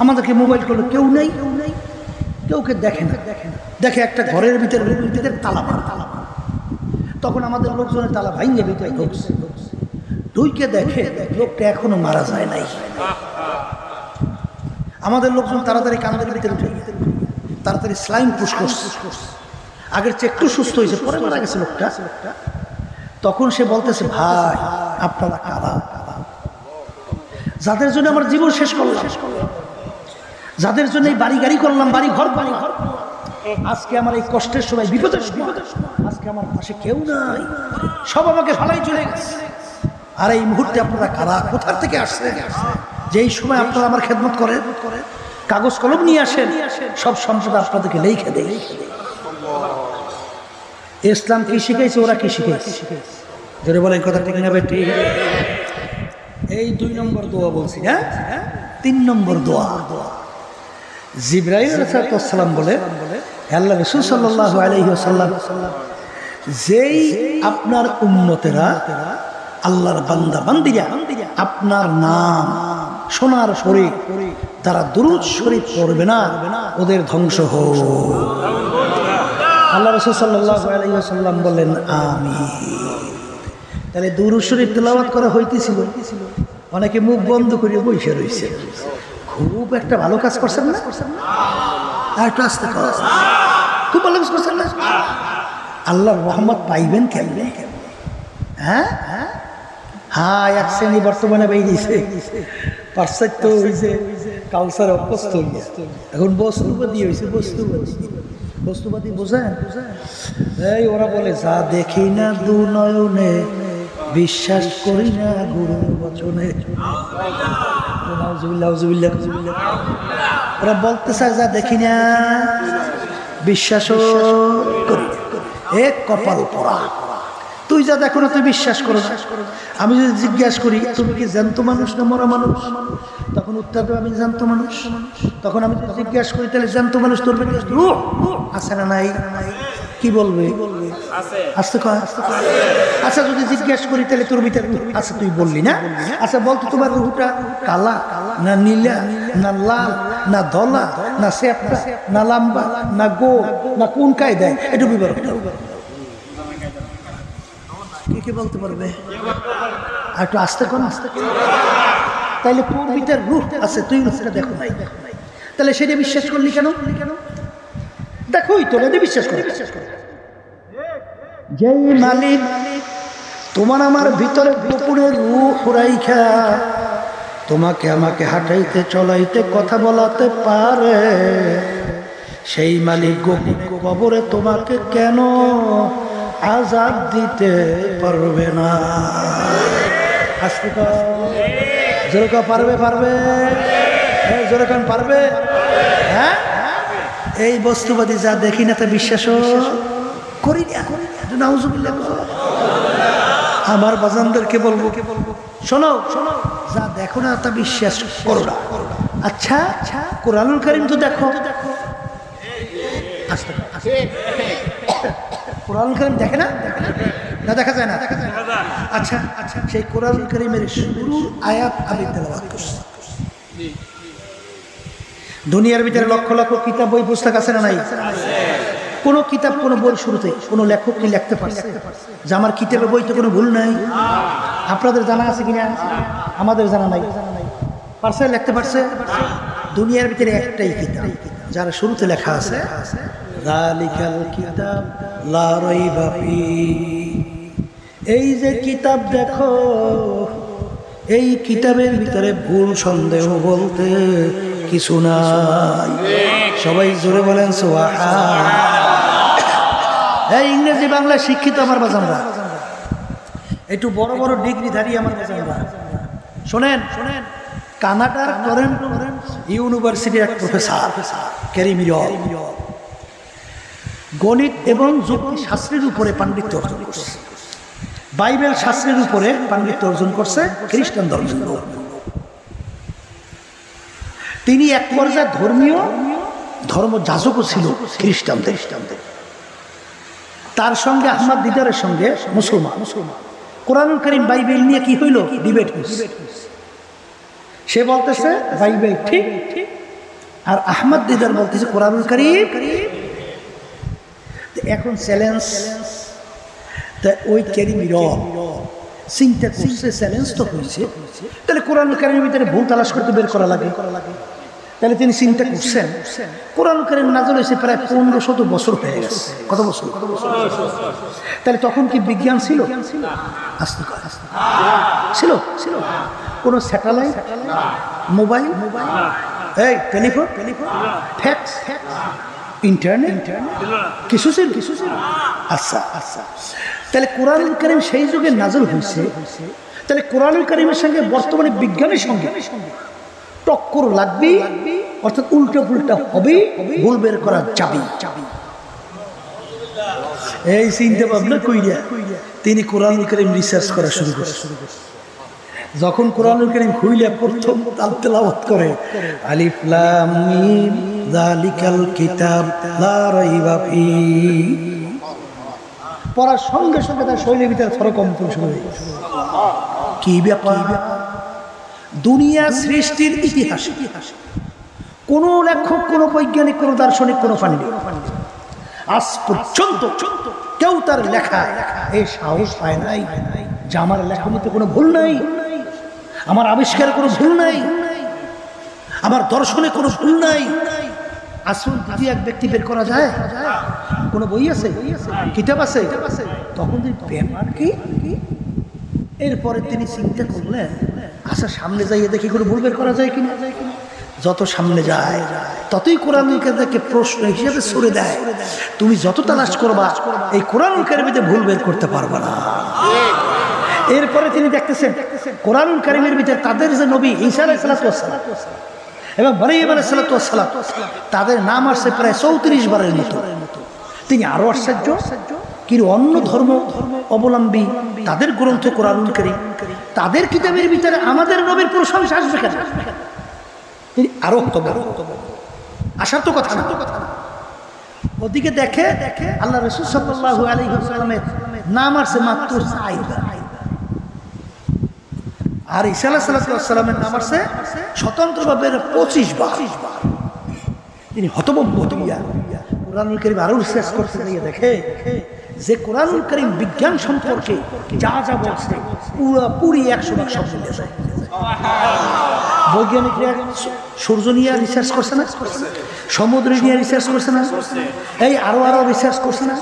আমাদেরকে মোবাইল করলো, কেউ নাই, কেউকে দেখে না। দেখে একটা ঘরের ভিতরে তালা মারা। তখন আমাদের লোকজনের তালা ভাঙিয়ে ভিতরে ঢুকে দেখে লোকটা এখনো মারা যায় নাই। আমাদের লোকজন তাড়াতাড়ি কান্দের ভিতরে তাড়াতাড়ি স্লাইন পুশ করছে, আগের চেয়ে একটু সুস্থ হয়েছে, পরে মারা গেছে লোকটা। তখন সে বলতেছে, ভাই আপনারা কারা? যাদের জন্য আমার জীবন শেষ করলাম, যাদের জন্য এই বাড়ি গাড়ি করলাম, বাড়ি ঘর আজকে আমার এই কষ্টের সময়, বিপদের সময় আজকে আমার পাশে কেউ নাই, সব আমাকে ফালাই চলে গেছে। আর এই মুহূর্তে আপনারা কারা, কোথা থেকে আসছে? যেই সময় আপনারা আমার খেদমত করেন, কাগজ কলম নিয়ে আসেন, সব সম্পদ আপনাদেরকে লিখে দেয়। ইসলাম কি শিখাইছে, ওরা কি শিখাইছে? জোরে বলেন কথা ঠিক না বেটি? এই 2 নম্বর দোয়া বলছি। হ্যাঁ, 3 নম্বর দোয়া। জিবরাইল আলাইহিস সালাম বলে, আল্লাহ রাসূল সাল্লাল্লাহু আলাইহি ওয়াসাল্লাম, যেই আপনার উম্মতেরা, আল্লাহর বান্দা বান্দিরা আপনার নাম শোনার পরে তারা দুরূদ শরীফ পড়বে না, ওদের ধ্বংস হোক। আল্লাহ রাসূল সাল্লাল্লাহু আলাইহি ওয়াসাল্লাম বললেন আমিন। তাহলে দুরূদ শরীফ তেলাওয়াত করা হইতেছিল, অনেকে মুখ বন্ধ করে বসে রয়েছে। খুব একটা ভালো কাজ করছেন না? আর একটু আসতে কর, খুব ভালো কাজ করছেন না? আল্লাহর রহমত পাইবেন কেমনে? হ্যাঁ, এক শ্রেণী বর্তমানে বেরিয়েছে, পাশ্চাত্য হয়েছে, কালচার অভ্যস্ত হয়েছে, এখন বস্তুবাদী হয়েছে। বস্তুবাদী বোঝেন? এই ওরা বলে, যা দেখি না দু নয়নে, বিশ্বাস করি না গুরুর বচনে। ওরা বলতে চায়, যা দেখি না বিশ্বাসও করি না। এক কপাল পড়া, তুই যা দেখো না তুই বিশ্বাস করো না। আমি যদি জিজ্ঞাসা করি তুমি কি জ্যান্ত মানুষ না মরা মানুষ, তখন উত্তর দেবে আমি জ্যান্ত মানুষ। তখন আমি যদি জিজ্ঞাসা করি তাহলে জ্যান্ত মানুষ তোর রূহ আছে না নাই, কি বলবে? আসতে কয়। আচ্ছা যদি জিজ্ঞাসা করি তাহলে তোর ভিতরে আচ্ছা তুই বললি না, আচ্ছা বলতো তোমার রূহটা কালা না নীলা না লাল না ধলা না শ্যাপটা না লম্বা না গোল না কোন কায়দায়, একটু বিবরণ কে বলতে পারবে? আর একটু আসতে কোন তাইলে তোর ভিতরে রূহ আছে, তুই রূহটা দেখো নাই, তাহলে সেটা বিশ্বাস করলি কেন? দেখোই তো বিশ্বাস করে। যেই মালিক তোমার আমার ভিতরে গোপনে রূহ রাইখা তোমাকে আমাকে হাঁটাইতে চলাইতে কথা বলাতে পারে, সেই মালিক কবরে তোমাকে কেন আযাব দিতে পারবে না? আজকে জোরকা পারবে জোরকান পারবে। হ্যাঁ, এই বস্তুবাদী যা দেখি না তা বিশ্বাসও করি না। নাউজুবিল্লাহ। আমার বাজানদেরকে বলবো, শোনো যা দেখো না তা বিশ্বাস করো না। আচ্ছা কোরআনুল কারীম তো দেখো, কোরআনুল কারীম দেখে না? না দেখা যায় না? আচ্ছা সেই কোরআনুল কারীমের শুরুর আয়াত আমি তেলাওয়াত করছি। দুনিয়ার ভিতরে লক্ষ লক্ষ কিতাব বই পুস্তক আছে না নাই? কোন কিতাব কোন বই শুরুতে কোন লেখক কি লিখতে পারছে যে আমার কিতাবের বইতে কোনো ভুল নাই? আপনাদের জানা আছে কিনা? আমাদের জানা নাই। পারছে লিখতে পারছে? দুনিয়ার ভিতরে একটাই কিতাব যার শুরুতে লেখা আছে যালিকাল কিতাব লা রাইবা ফীহি। এই যে কিতাব দেখো, এই কিতাবের ভিতরে ভুল সন্দেহ বলতে কিছু নাই। সবাই জোরে বলেন সুবহান। এই ইংরেজি বাংলা শিক্ষিত আমার বাজানরা, একটু বড় বড় ডিগ্রিধারী আমার বাজানরা, শোনেন শোনেন, কানাডার টরন্টো ইউনিভার্সিটির এক প্রফেসর ক্যারি মিরর গণিত এবং যুক্তি শাস্ত্রের উপরে পাণ্ডিত্য অর্জন করছে, বাইবেল শাস্ত্রের উপরে পাণ্ডিত্য অর্জন করছে, খ্রিস্টান ধর্মের লোক। তিনি এক পর্যায়ে ধর্মযাজকও ছিল খ্রিস্টানদের। তার সঙ্গে আহমদ দিদারের সঙ্গে মুসলমান কোরআনুল কারীম বাইবেল নিয়ে কি হইল, ডিবেট হইছে। সে বলতেছে বাইবেল ঠিক, আর আহমদ দিদার বলতেছে কোরআনুল কারীম। এখন চ্যালেঞ্জ, ওই ক্যারি মিরর চিন্তা করছে চ্যালেঞ্জ তো হয়েছে, তাহলে কোরআনুল কারীমের ভিতরে ভুল তালাশ করতে বের করা লাগে। তাহলে তিনি চিন্তা করছেন কোরআনুল কারীম নাযিল হয়েছে প্রায় 1500 বছর হয়ে গেছে। কত বছর? তাহলে তখন কি বিজ্ঞান ছিল? ছিল ছিল কোন স্যাটেলাইট, মোবাইল, এই টেলিফোন, ফ্যাক্স, ইন্টারনেট কিছু ছিল? আচ্ছা আচ্ছা, তাহলে কোরআনুল কারীম সেই যুগে নাযিল হয়েছে, তাহলে কোরআনুল কারীমের সঙ্গে বর্তমানে বিজ্ঞানের সঙ্গে টক্কর লাগবে, অর্থাৎ উল্টা পুল্টা হবে, ভুল বের করা যাবে। এই চিন্তা ভাবনা কইরা তিনি কোরআনুল কারীম রিসার্চ করা শুরু করছে। যখন কোরআনুল কারীম খুইলা প্রথম তেলাওয়াত করে আলিফ লাম মিম যালিকাল কিতাব লা রাইবা ফিহি, পড়ার সঙ্গে সঙ্গে তার শরীরের ভিতরে থরকম্পন শুরু হয়ে গেছে। কি ব্যাপার? দুনিয়া সৃষ্টির ইতিহাসে কোন লেখক, কোন বৈজ্ঞানিক, কোন দার্শনিক, কোন পণ্ডিত আজ পর্যন্ত কেউ তার লেখায় এই সাহস পায় নাই যে আমার লেখার কোনো ভুল নাই, আমার আবিষ্কারে কোনো ভুল নাই, আমার দর্শনে কোনো ভুল নাই। আসল যদি এক ব্যক্তি বের করা যায়, কোনো বই আছে, কিতাব আছে, তখন ব্যাপার কি? এরপরে তিনি চিন্তা করলেন আচ্ছা সামনে যাইয়ে দেখি কোনো ভুল বের করা যায় কিনা। যত সামনে যায় ততই কোরআনুল কারীমকে প্রশ্ন হিসেবে ছুড়ে দেয়, তুমি যত তালাশ করবা এই কোরআনুল কারীমে ভুল বের করতে পারবা না। এরপরে তিনি দেখতেছেন কোরআনুল কারীমের ভিতরে তাদের যে নবী ঈসা আলাইহিস সালাম এবং মারইয়াম আলাইহিস সালাম, তাদের নাম আসছে প্রায় 34 বারের মতো। তিনি আরো আশ্চর্য, কিন্তু অন্য ধর্ম অবলম্বী তাদের গ্রন্থ কোরআনুল কারীম, তাদের কিতাবের ভিতরে আমাদের নবীর প্রশংসা আসবে কেন? তিনি আরো আসার তো কথা না। ওদিকে দেখে আল্লাহ রাসূল সাল্লাল্লাহু আলাইহি ওয়াসাল্লামের নাম আসছে মাত্র 4 বার, আর ঈসা আলাইহিস সালামের নাম আসছে স্বতন্ত্রভাবে 25 বার। তিনি হতভম্ব হইয়া কোরআনুল কারীম আরো রিসার্চ করতে গিয়ে দেখে যে কোরআনুল কারীম বিজ্ঞান সম্পর্কে যা যা বলছে পুরোপুরি 100% সব মিলে যায়। বৈজ্ঞানিকরা সূর্য নিয়ে রিসার্চ করছে না, সমুদ্র নিয়ে রিসার্চ করছে না, এই আরো আরো রিসার্চ করছে না।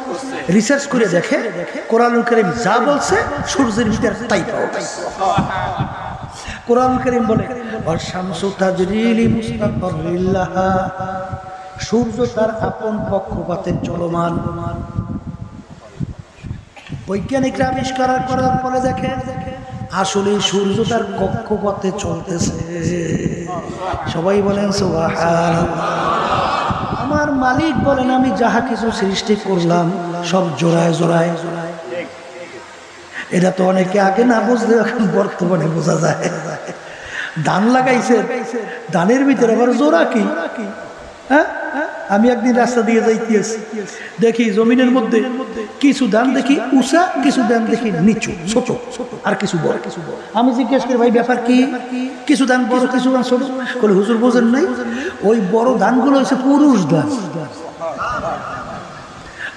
রিসার্চ করে দেখে কোরআনুল কারীম যা বলছে সূর্যের ভিতরে তাই পাওয়া যায়। কোরআনুল কারীম বলে শামসু তাজরি লিমুস্তাকাররিন লাহা, সূর্য তার আপন কক্ষপথে চলমান। বৈজ্ঞানিকরা আবিষ্কার করার পরে দেখে আসলে সূর্য তার কক্ষপথে চলতেছে। সবাই বলেন সুবহানাল্লাহ। আমার মালিক বলেন আমি যাহা কিছু সৃষ্টি করলাম সব জোড়ায় জোড়ায়। এটা তো অনেকে আগে না বুঝলে এখন বর্তমানে বোঝা যায়। ধান লাগাইছে, ধানের ভিতরে আবার জোড়া কি? হ্যাঁ, আমি একদিন রাস্তা দিয়ে যাইতেছি, দেখি জমিনের মধ্যে কিছু ধান দেখি উঁচা, কিছু ধান দেখি নিচু ছোট, আর কিছু বড়। আমি জিজ্ঞেস করি ভাই ব্যাপার কি? কিছু ধান বড়, কিছু ধান ছোট। বলে হুজুর বোঝেন নাই, ওই বড় ধানগুলো হচ্ছে পুরুষ ধান,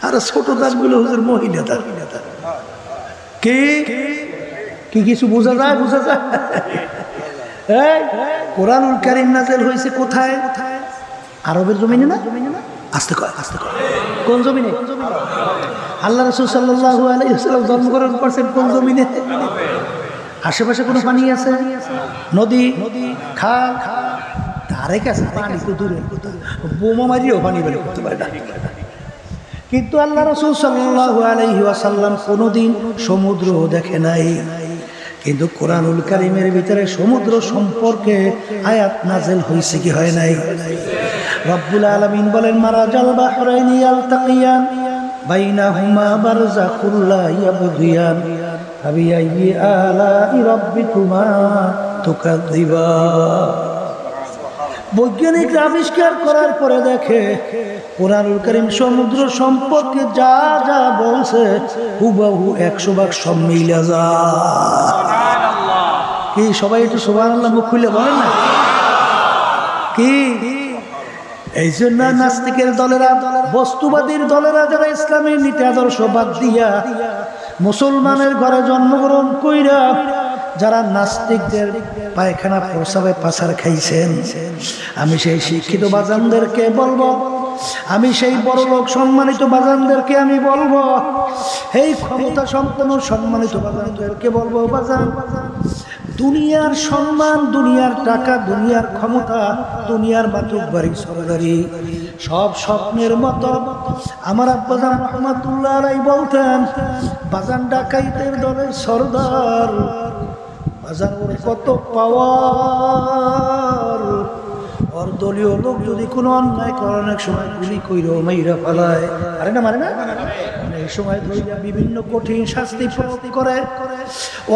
আর ছোট ধানগুলো হুজুর মহিলা ধান। কে কি কিছু বোঝা যায়? বোঝা যায়। কোরআনুল কারীম নাযিল হয়েছে কোথায়? আরবের জমিনে না? আস্তে কয়, আস্তে কয়। কোন জমিনে? আল্লাহ রাসূল সাল্লাল্লাহু আলাইহি ওয়াসাল্লাম জন্মগ্রহণ করছেন কোন জমিনে? আশেপাশে কোনো পানি আছে? নদী, খাল, ধারে কাছে পানি তো দূরের কথা, বোমা মারিও পানি বের করতে পারে না। কিন্তু আল্লাহ রাসূল সাল্লাল্লাহু আলাইহি ওয়াসাল্লাম কোনোদিন সমুদ্র দেখে নাই, কিন্তু কোরআনুল কারীমের ভিতরে সমুদ্র সম্পর্কে আয়াত নাযিল হয়েছে কি হয় নাই? রব্বুল আলামিন বলেন মারাজাল বাহরাইনি ইয়ালতাকিয়ান বাইনাহুমা বারযাকুল লা ইয়াবগিয়ান ফাবিআইয়ি আলাই রাব্বিকুমা তুকাযযিবান। বৈজ্ঞানিকরা আবিষ্কার করার পরে দেখে কোরআনুল কারীম সমুদ্র সম্পর্কে যা যা বলছে হুবহু 100 সব মিলে যায়। কি সবাই একটু সুবহানাল্লাহ মুখ খুলে বলেন না? কি এই জন্য নাস্তিকের দলেরা, বস্তুবাদীর দলেরা যারা ইসলামের নীতি আদর্শ বাদ দিয়া মুসলমানের ঘরে জন্মগ্রহণ কইরা যারা নাস্তিকদের পায়খানা প্রসাবে পাচার খাইছেন, আমি সেই শিক্ষিত বাজানদেরকে বলবো, আমি সেই বড় লোক সম্মানিত বাজানদেরকে আমি বলবো, এই ক্ষমতা সম্পন্ন সম্মানিত বাজানদেরকে বলবো, বাজান দুনিয়ার সম্মান, দুনিয়ার টাকা, দুনিয়ার ক্ষমতা, দুনিয়ার মাতুব্বাড়ি সরদারি সব স্বপ্নের মতো। আমার আব্বাজান রহমাতুল্লাহ আলাইহি বলতেন, বাজান ডাকাইতের দলের সরদার, বাজান ওর কত পাওয়ার, ওর দলীয় লোক যদি কোনো অন্যায় করে অনেক সময় গুলি কইরো মাইরা ফেলায়, আরে না মারে না, এই সময় ধরিয়া বিভিন্ন কঠিন শাস্তি প্রয়োগ করে।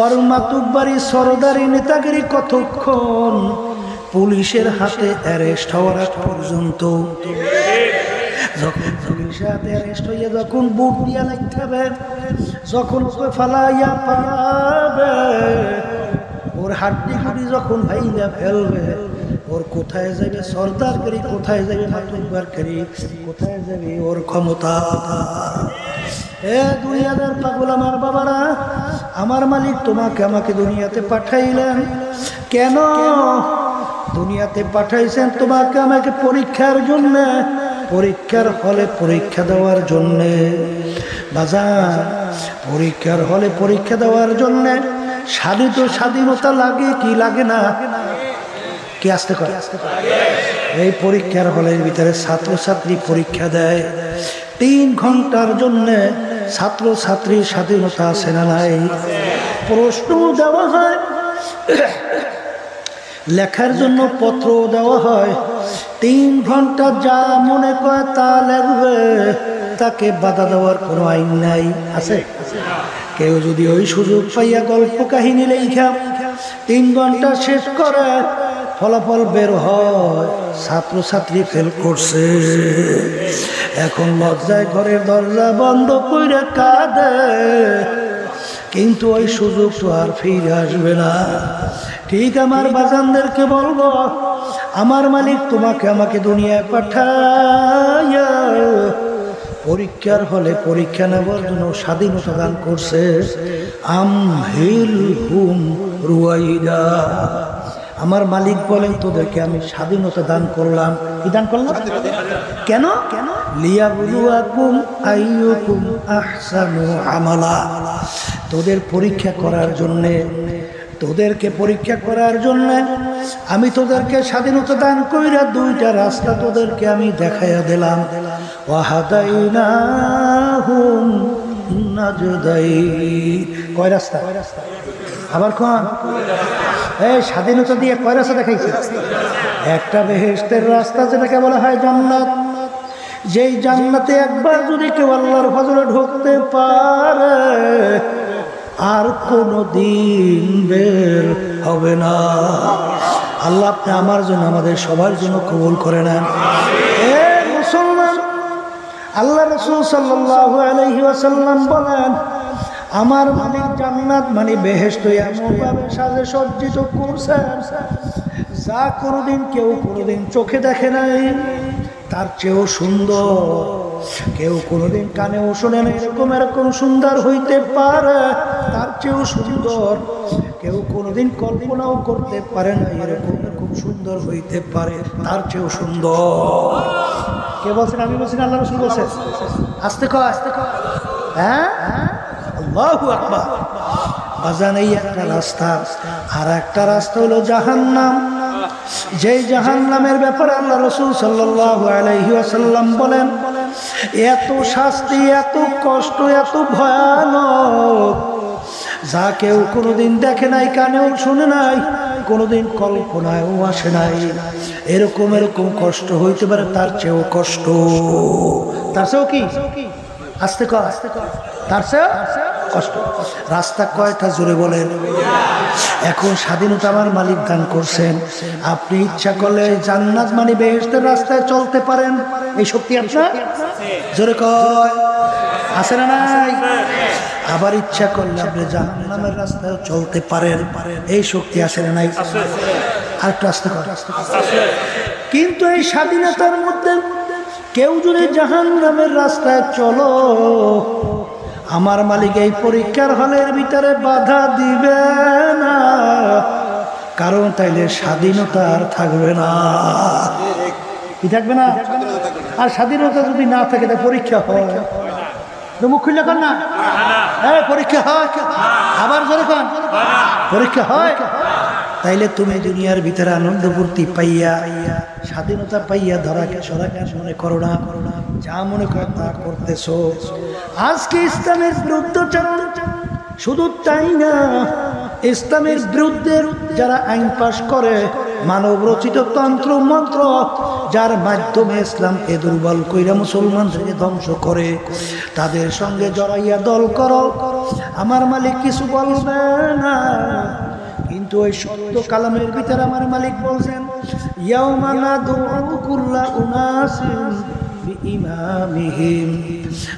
ওর মাতুব্বাড়ি সরদারি নেতাগিরি কতক্ষণ পুলিশের হাতে অ্যারেস্ট হওয়ার আগ পর্যন্ত। যখন পুলিশের হাতে অ্যারেস্ট হইয়া যখন বুট দিয়া লাগবে, যখন ওকে ফালাইয়া পালাবে, ওর হাড্ডি গুড়ি যখন ভাইয়া ফেলবে, ওর কোথায় যাবে সরদারগিরি, কোথায় যাবে মাতুব্বারগিরি, কোথায় যাবে ওর ক্ষমতা? এ দুনিয়াদার পাগল আমার বাবারা, আমার মালিক তোমাকে আমাকে দুনিয়াতে পাঠাইলেন কেন? দুনিয়াতে পাঠাইছেন তোমাকে আমাকে পরীক্ষার জন্য, পরীক্ষার হলে পরীক্ষা দেওয়ার জন্য। বাজার পরীক্ষার হলে পরীক্ষা দেওয়ার জন্য স্বাধীনতা লাগে কি লাগে না? কি আসতে করে? এই পরীক্ষার হলের ভিতরে ছাত্রছাত্রী পরীক্ষা দেয়, 3 ঘন্টার জন্য ছাত্রছাত্রীর স্বাধীনতা আছে না নাই? প্রশ্ন দেওয়া হয়, লেখার জন্য পত্র দেওয়া হয়, 3 ঘন্টা যা মনে করে তা লিখবে, তাকে বাধা দেওয়ার কোনো আইন নাই, আছে? কেউ যদি ওই সুযোগ পাইয়া গল্প কাহিনী লেখা 3 ঘন্টা শেষ করে, ফলাফল বের হয় ছাত্রছাত্রী ফেল করছে, এখন লজ্জায় ঘরের দরজা বন্ধ কইরা কাঁদে, কিন্তু ওই সুযোগ তো আর ফিরে আসবে না। ঠিক আমার বাজানদেরকে বলবো, আমার মালিক তোমাকে আমাকে দুনিয়ায় পাঠাইয়া পরীক্ষার হলে পরীক্ষা নেওয়ার জন্য স্বাধীনতা দান করছে। আমহিলহুম রুয়াইদা, আমার মালিক বলেন তোদেরকে আমি স্বাধীনতা দান করলাম। কি দান করলাম? কেন? লিয়াবলুয়াকুম আইয়ুকুম আহসানু আমালা, তোদের পরীক্ষা করার জন্যে, তোদেরকে পরীক্ষা করার জন্য আমি তোদেরকে স্বাধীনতা দান কইরা 2টা রাস্তা তোদেরকে আমি দেখাইয়া দিলাম। ওয়াহাদাইনাহুম নাজদাইন, কয় রাস্তা? আবার কোন? এই স্বাধীনতা দিয়ে কয় রাস্তা দেখাইছে? একটা বেহেশতের রাস্তা, যেটাকে বলা হয় জান্নাত। যেই জান্নাতে একবার যদি কেউ আল্লাহর ফজলে ঢুকতে পারে, আর কোনো দিন বের হবে না। আল্লাহ আপনি আমার জন্য, আমাদের সবার জন্য কবুল করে নেন। এ মুসলমান, আল্লাহ রাসূল সাল্লাল্লাহু আলাইহি ওয়াসাল্লাম বলেন, আমার মালিক জান্নাত মানে বেহেশত এমনভাবে সাজে সজ্জিত করছেন, যা কোনোদিন কেউ কোনোদিন চোখে দেখে নাই, তার চেয়েও সুন্দর। কেউ কোনোদিন কানেও শোনে না এরকম এরকম সুন্দর হইতে পারে, তার চেয়েও সুন্দর। কেউ কোনোদিন কল্পনাও করতে পারে না এরকম এরকম সুন্দর হইতে পারে, তার চেয়েও সুন্দর। কে বলছেন? আমি বলছি, আল্লাহ রাসূল বলছেন। আস্তে কয়, আস্তে কয়। হ্যাঁ, আল্লাহু আকবার। বাজান এই একটা রাস্তা, আর একটা রাস্তা হলো জাহান্নাম। যেই জাহান্নামের ব্যাপারে আল্লাহ রাসূল সাল্লাল্লাহু আলাইহি ওয়াসাল্লাম বলেন এত শাস্তি, এত কষ্ট, এত ভয়ানক, যা কেউ কোনোদিন দেখে নাই, কানেও শুনে নাই, কোনোদিন কল্পনায়ও আসে নাই। এরকম এরকম কষ্ট হইতে পারে, তার চেয়েও কষ্ট, তার চেয়েও কি আস্তে কর, তার চেয়েও কষ্ট। রাস্তা কয়টা জোরে বলেন? এখন স্বাধীনতা আমার মালিক দান করছেন, আপনি ইচ্ছা করলে জান্নাত মানে বেহেশতের রাস্তায় চলতে পারেন। এই শক্তি আপনার জোরে কয় আছে না নাই? আবার ইচ্ছা করলে আপনি জাহান্নামের রাস্তায় চলতে পারেন, এই শক্তি আছে না নাই? আর একটু আস্তে কর। কিন্তু এই স্বাধীনতার মধ্যে কেউ যদি জাহান্নামের রাস্তায় চলো, আমার মালিক এই পরীক্ষার হলের ভিতরে বাধা দিবে না, কারণ তাইলে স্বাধীনতা আর থাকবে না। কি থাকবে না? আর স্বাধীনতা যদি না থাকে তা পরীক্ষা হয়, মুখ খুললে কর না, পরীক্ষা হয়। আবার জোরে কর, পরীক্ষা হয়। তাইলে তুমি দুনিয়ার ভিতরে আনন্দ ফুর্তি পাইয়া, স্বাধীনতা পাইয়া ধরাকে সরাকে মনে করো না, যা মনে করো তা করতেছো। আজকে ইসলামের বিরুদ্ধাচরণ, শুধু তাই না, ইসলামের বিরুদ্ধে যারা আইন পাশ করে, মানব রচিত তন্ত্র মন্ত্র, যার মাধ্যমে ইসলামকে দুর্বল কইরা মুসলমানদেরকে ধ্বংস করে, তাদের সঙ্গে জড়াইয়া দল করো, আমার মালিক কিছু বলবে না। কিন্তু ওই সত্য কালামের ভিতরে আমার মালিক বলছেন, ইয়াউমা নাদউ কুল্লা উনাসিন বিইমামিহিম,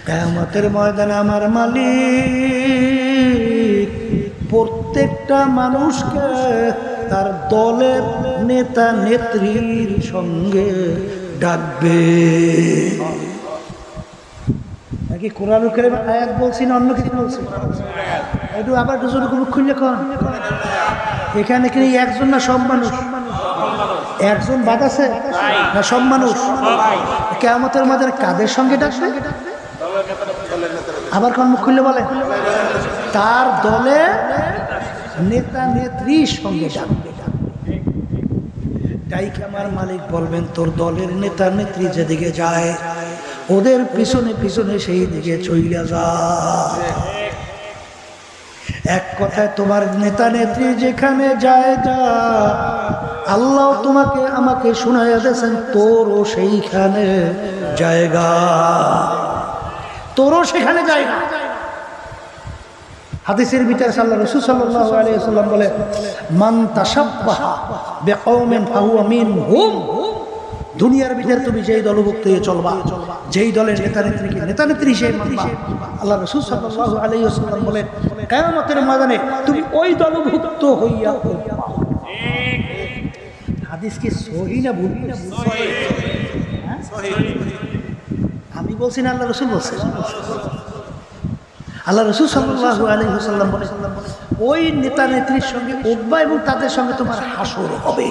কিয়ামতের ময়দানে আমার মালিক প্রত্যেকটা মানুষকে তার দলের নেতা নেত্রীর সঙ্গে ডাকবে। নাকি কোরআনুল কারীম আয়াত বলছি না অন্য কিছু বলছি? একটু আবার দুজন খুললে কন। এখানে কি একজন না সব মানুষ? একজন বাদ আছে না সব মানুষ? কিয়ামতের ময়দানে কাদের সঙ্গে ডাকবে? আবার কোন মুখ খুললে বলে? তার দলে নেতা নেত্রীর সঙ্গে ডাকবে। তাই কি আমার মালিক বলবেন, তোর দলের নেতা নেত্রী যেদিকে যায় ওদের পিছনে পিছনে সেই দিকে চইলা যা। এক কথায় তোমার নেতা নেত্রী যেখানে যায় যা, আল্লাহ তোমাকে আমাকে শুনাইয়া দিয়েছেন তোরও সেইখানে জায়গা, তোরও সেখানে জায়গা। হাদিসের ভিতরে আল্লাহ রাসূল সাল্লাল্লাহু আলাইহি ওয়াসাল্লাম বলে, মান তাশাব্বাহা বিকওমিন ফাহুয়া মিনহুম। দুনিয়ার ভিতরে তুমি যেই দলভুক্ত হয়ে চলবা, যেই দলের নেতা নেত্রীকে নেতা নেত্রী হিসেবে মানবা, আল্লাহ রাসূল সাল্লাল্লাহু আলাইহি ওয়াসাল্লাম বলেন কিয়ামতের ময়দানে তুমি ওই দলভুক্ত হইয়া উঠবা। হাদিস কি সহিহ না ভুল? আমি বলছি না, আল্লাহ রাসূল বলছেন। আল্লাহ রাসূল সাল্লাল্লাহু আলাইহি ওয়াসাল্লাম বলেন ওই নেতা নেত্রীর সঙ্গে উঠবা এবং তাদের সঙ্গে তোমার হাসর হবে।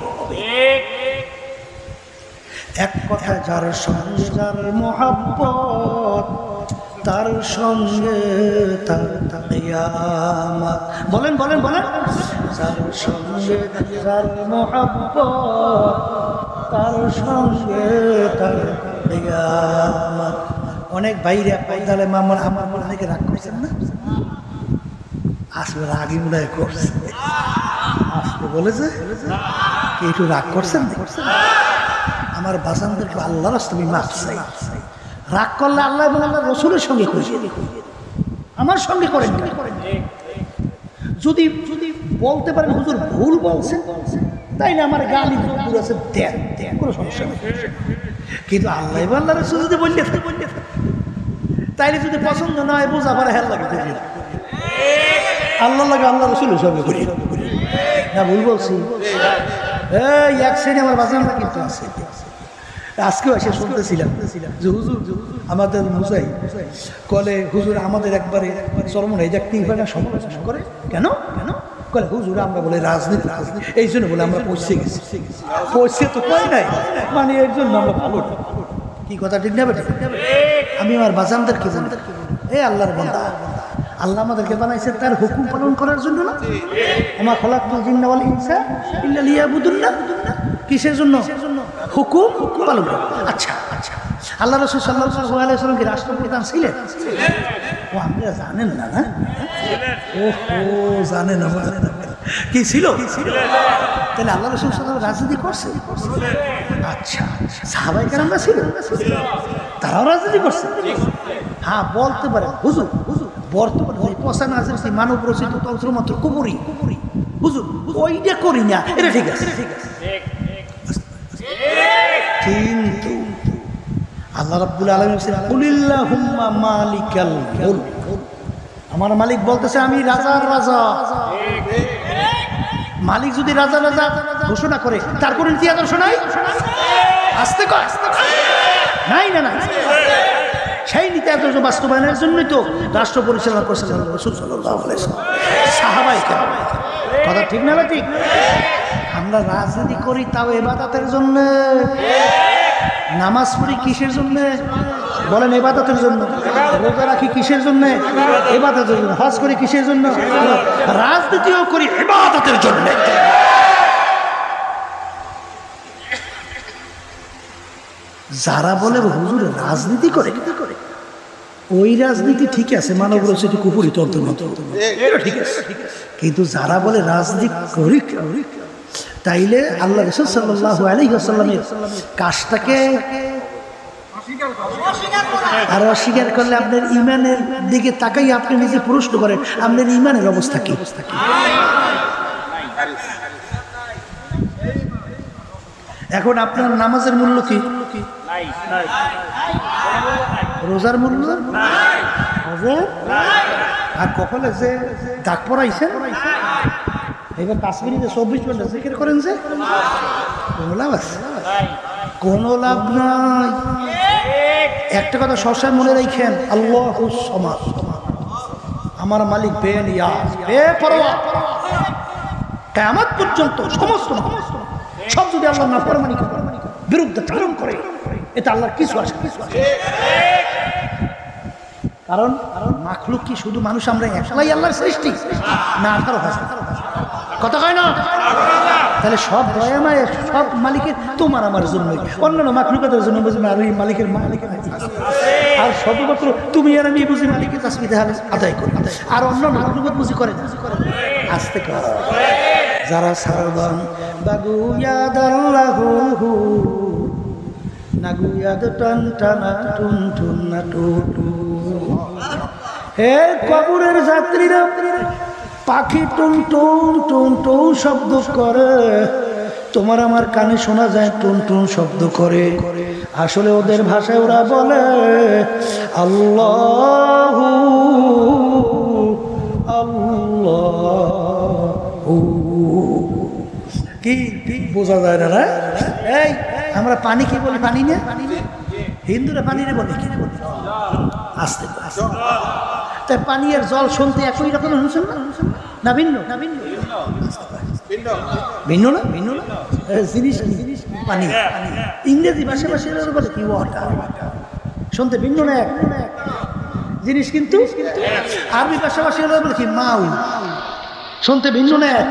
এক কথা, যার সঙ্গে যার মহব্বত, তার সঙ্গে তার কিয়ামত। বলেন বলেন বলেন, যার সঙ্গে যার মহব্বত, তার সঙ্গে তার কিয়ামত। অনেক বাইরে পয়দালে মামলা আমার অনেকে রাগ করছেন না, আসলে রাগই মনে করছে, আসতে বলেছে কি একটু রাগ করছেন? আমার বাসানদেরকে আল্লাহ রাস্তায় মাফ চাই। রাগ করলে আল্লাহ এবং আল্লাহ রসুলের সঙ্গে করিয়ে, আমার সঙ্গে করেন। যদি যদি বলতে পারেন হুজুর ভুল বলছেন, তাই না আমার গালি হুজুর আছে দেন দেন, কোনো সমস্যা নেই। কিন্তু আল্লাহ এবং আল্লাহ রসুল যদি বললে তাইলে যদি পছন্দ না হয় বোঝা পারে, হেল লাগে আল্লাহ লাগে আল্লাহ রসুলের সঙ্গে করি না। ভুল বলছি? এই এক শ্রেণী আমার বাজানরা কিন্তু আছে, আজকেও এসে শুনতেছিলাম যে হুজুর আমাদের মুজাই কলে, হুজুর আমাদের একবারে চরমনাই দেখতেই হয় না, সমালোচনা করে। কেন কেন কলে, হুজুর আমরা বলে রাজনীতি এই জন্য বলে আমরা পৌঁছে গেছি। পৌঁছে তো পাই নাই, মানে এর জন্য আমরা ভালো। কি কথা ঠিক না বেটা? আমি আমার বাজানদেরকে বলি, এ আল্লাহর বান্দা, আল্লাহ আমাদেরকে বানাইছে তার হুকুম পালন করার জন্য না? ওমা খালাকতুল জিন্না ওয়াল ইনসা ইল্লা লিয়াবুদুল্লাহ। কিসের জন্য? হুকুম পালন করা। আচ্ছা আচ্ছা, আল্লাহ রাসূল সাল্লাল্লাহু আলাইহি ওয়াসাল্লাম কি রাষ্ট্রপ্রধান ছিলেন? ও আপনারা জানেন না? না ওহো, জানেন না। কি ছিল? তাহলে আল্লাহ রাসূল সাল্লাল্লাহু রাজনীতি করছে? আচ্ছা, সাহাবায়ে কেরামরা ছিল, তারাও রাজনীতি করছে। হ্যাঁ, বলতে পারে হুজুর বর্তমানে ওই পসান আছে মানব রচিত তন্ত্রমন্ত্র কুপুরি হুজুর ওইটা করি না, এটা ঠিক আছে। কিন্তু আল্লাহ রাব্বুল আলামিন বলেছেন কুলিল্লাহুম্মা মালিকাল মুলক, আমার মালিক বলতেছে আমি রাজার রাজা। মালিক যদি রাজা রাজা ঘোষণা করে তার কোনো নীতি আদর্শ নাই? আসতে কয় নাই না, না সেই নীতি আদর্শ বাস্তবায়নের জন্যই তো রাষ্ট্র পরিচালনা করছেন রাসূল সাল্লাল্লাহু আলাইহি ওয়াসাল্লাম, সাহাবায়ে কেরাম। কথা ঠিক না? ঠিক। আমরা রাজনীতি করি তাও ইবাদতের জন্য। নামাজ পড়ি কিসের জন্য? বলেন ইবাদতের জন্য। রোজা রাখি কিসের জন্য? ইবাদতের জন্য। হজ করি কিসের জন্য? রাজনীতিও করি ইবাদতের জন্য। যারা বলে হুজুর রাজনীতি করে, ওই রাজনীতি ঠিক আছে, মানব রচিত কুফরি তন্ত্র ঠিক আছে, কিন্তু যারা বলে রাজনীতি করি তাইলে আল্লাহ রাসূল সাল্লাল্লাহু আলাইহি ওয়াসাল্লামের কাজটাকে আর অস্বীকার করলে আপনার ইমানের দিকে তাকাই আপনি নিজে প্রশ্ন করেন আপনার ইমানের অবস্থা কি? এখন আপনার নামাজের মূল্য কি? রোজার মূল্য আর কপালে যে দাগ পড়াইছেন, এবার কাশ্মীরিতে 24 ঘন্টা জিকির করেন যে কোনো লাভ আছে? কোনো লাভ নাই। একটা কথা সবসময় মনে রাখেন, আল্লাহুস সামাদ, আমার মালিক বেনিয়াজ, বেপরোয়া। কিয়ামত পর্যন্ত সমস্ত সব যদি আল্লাহর নাফরমানি করে, বিরুদ্ধে চালন করে, এটা আল্লাহর কিছু আসে। কারণ মাখলুক কি শুধু মানুষ আমরা একলাই আল্লাহর সৃষ্টি না? 18,000 কথা কয় না? তাহলে সব দয়া মায়া সব মালিকের, তোমার আমার জন্যই, অন্যান্য মাখলুকাতের জন্য বুঝি না, আর ওই মালিকের আর শুধুমাত্র তুমি আর আমি বুঝি মালিকের তাসবিহ আদায় করি, আর অন্যান্য মাখলুকাত বুঝি করে না। আস্তে কর যারা সারদান বাগুয়াদাল্লাহু নাগুয়াদ টান টানা টুন টুন না টুটু। হে কবরের যাত্রীরা, পাখি টুন টুন টুন টুন শব্দ করে, তোমার আমার কানে শোনা যায় টুন টুন শব্দ করে। আসলে ওদের ভাষায় ওরা বলে আল্লাহু আল্লাহু। কি বোঝা যায় না? এই আমরা পানি কি বলি? পানি না, হিন্দুরা পানি রে বলে কি? আস্তে আস্তে। তাই পানি আর জল শুনতে একই রকম শুনছেন না? ভিন্ন ভিন্ন না? ভিন্ন না জিনিস পানি। ইংরেজি ভাষা বলে কি ওয়াটার, শুনতে ভিন্ন না এক জিনিস, কিন্তু আরবি ভাষাভাষী বলে কি মাউ, শুনতে ভিন্ন না এক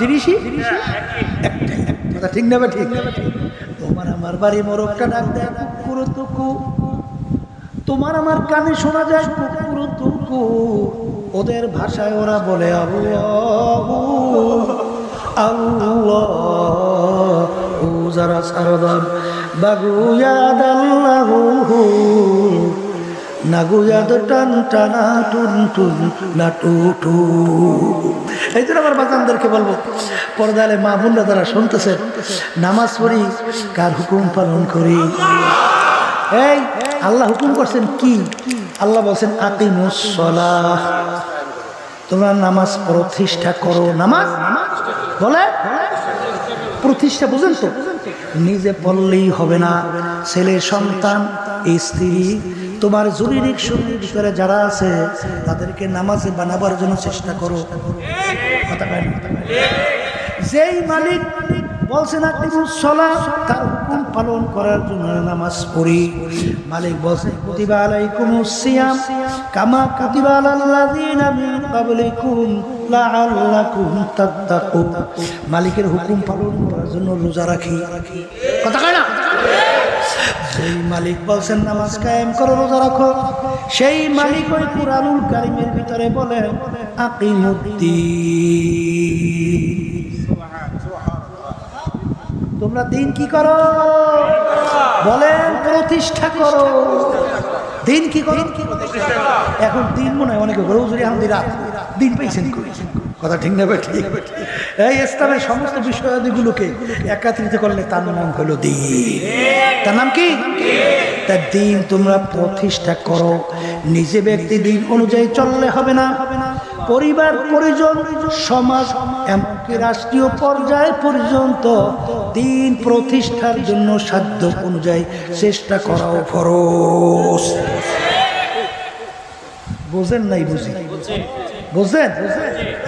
জিনিসই একটাই। ঠিক না? ঠিক। তোমার আমার বাড়ি মোরগটা ডাক দেয় কুকুর তুকু, তোমার আমার কানে শোনা যায় কুকুর তুকু, ওদের ভাষায় ওরা বলে আল্লাহু আল্লাহু। যারা সারদান বাগুয়াদাল্লাহু নাগুয়াদ টান টানা টুন টুন না টুটু। এই জন্য আমার বাজানদেরকে বলবো, পর্দালে মা বোনরা যারা শুনতেছেন, নামাজ পড়ি কার হুকুম পালন করি। এই আল্লাহ হুকুম করছেন কি? আল্লাহ বলছেন আকিমুস সালাহ, তোমরা নামাজ প্রতিষ্ঠা করো। নামাজ বলে প্রতিষ্ঠা, বুঝেন তো? নিজে পড়লেই হবে না, ছেলে সন্তান স্ত্রী তোমার জরুরি শরীরের ভিতরে যারা আছে তাদেরকে নামাজে বানাবার জন্য চেষ্টা করো। যেই মালিক বলছেন আকিমুস সালাহ, তার হুকুম পালন করার জন্য নামাজ পড়ি। মালিক বলছেন কুতিবা আলাইকুমুস সিয়াম কামা কুতিবা আলাল্লাযিনা মিন ক্বাবলিকুম লাআল্লাকুম তাত্তাকুন। মালিকের হুকুম পালন করার জন্য রোজা রাখি। কথা কয় না? সেই মালিক বলছেন নামাজ কায়েম করো, রোজা রাখো, সেই মালিক ওই কুরআনুল কারীমের ভিতরে বলেন আকিমুদ্দিন। তোমরা দিন কি করো? বলেন প্রতিষ্ঠা করো। দিন কি করো? এখন দিন মনে হয় অনেকে রোজরি আমাদের রাত দিন পেয়েছেন করেছেন। কথা ঠিক না? ঠিক। এই ইসলামের সমস্ত বিষয়াদিগুলোকে একত্রিত করলে তার নাম হলো দিন। তার নাম কি? তার দিন তোমরা প্রতিষ্ঠা করো। নিজে ব্যক্তি দিন অনুযায়ী চললে হবে না, পরিবার পরিজন সমাজ এমনকি রাষ্ট্রীয় পর্যায় পর্যন্ত দিন প্রতিষ্ঠার জন্য সাধ্য অনুযায়ী চেষ্টা করাও ফরজ। বোঝেন নাই? বুঝেন?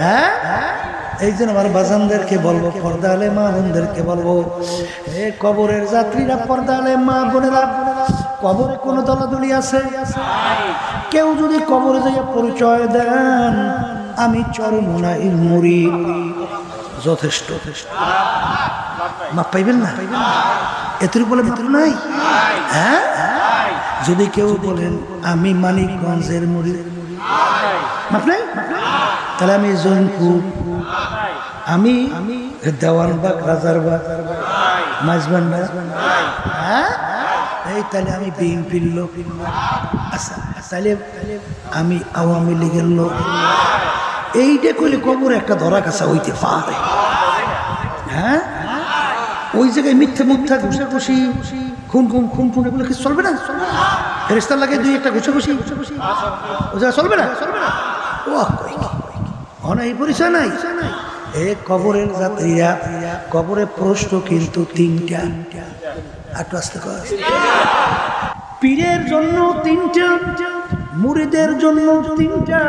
হ্যাঁ, এই জন্য আমার বাজানদেরকে বলবো, পর্দা আলে মা বোনদেরকে বলবো, কবরের যাত্রীরা, পর্দা আলে মা বোনেরা, কবরে কোনো দলাদলি আছে? কেউ যদি কবরে যাইয়া পরিচয় দেন আমি চরমোনাইর মুরিদ, যথেষ্ট। মাপ পাইবেন না? এত বলে মাত্র নাই। হ্যাঁ, যদি কেউ বলেন আমি মানিকগঞ্জের মুরিদ, মাপ নাই? তাহলে আমি জৈনপুর, আমি দেওয়ানবাগ, রাজারবাগ, মাঝবান্ডা, হ্যাঁ, এই তাহলে আমি বিএনপির লোক। আচ্ছা, তাহলে আমি আওয়ামী লীগের লোক। এইটা কইলে কবর একটা ধরা কাছা হইতে পারে। হ্যাঁ, ওই জায়গায় মিথ্যে মুথ্যা ঘুষাঘুষি, খুন এগুলো কিছু চলবে না। ফেরেশতার লাগে দুই একটা ঘুষাঘুষি ওই জায়গায় চলবে না। এই পরিচয় নাই। কবরের যাত্রীরা, কবরের প্রশ্ন কিন্তু তিনটা। পীরের জন্য তিনটা, মুরিদের জন্য তিনটা,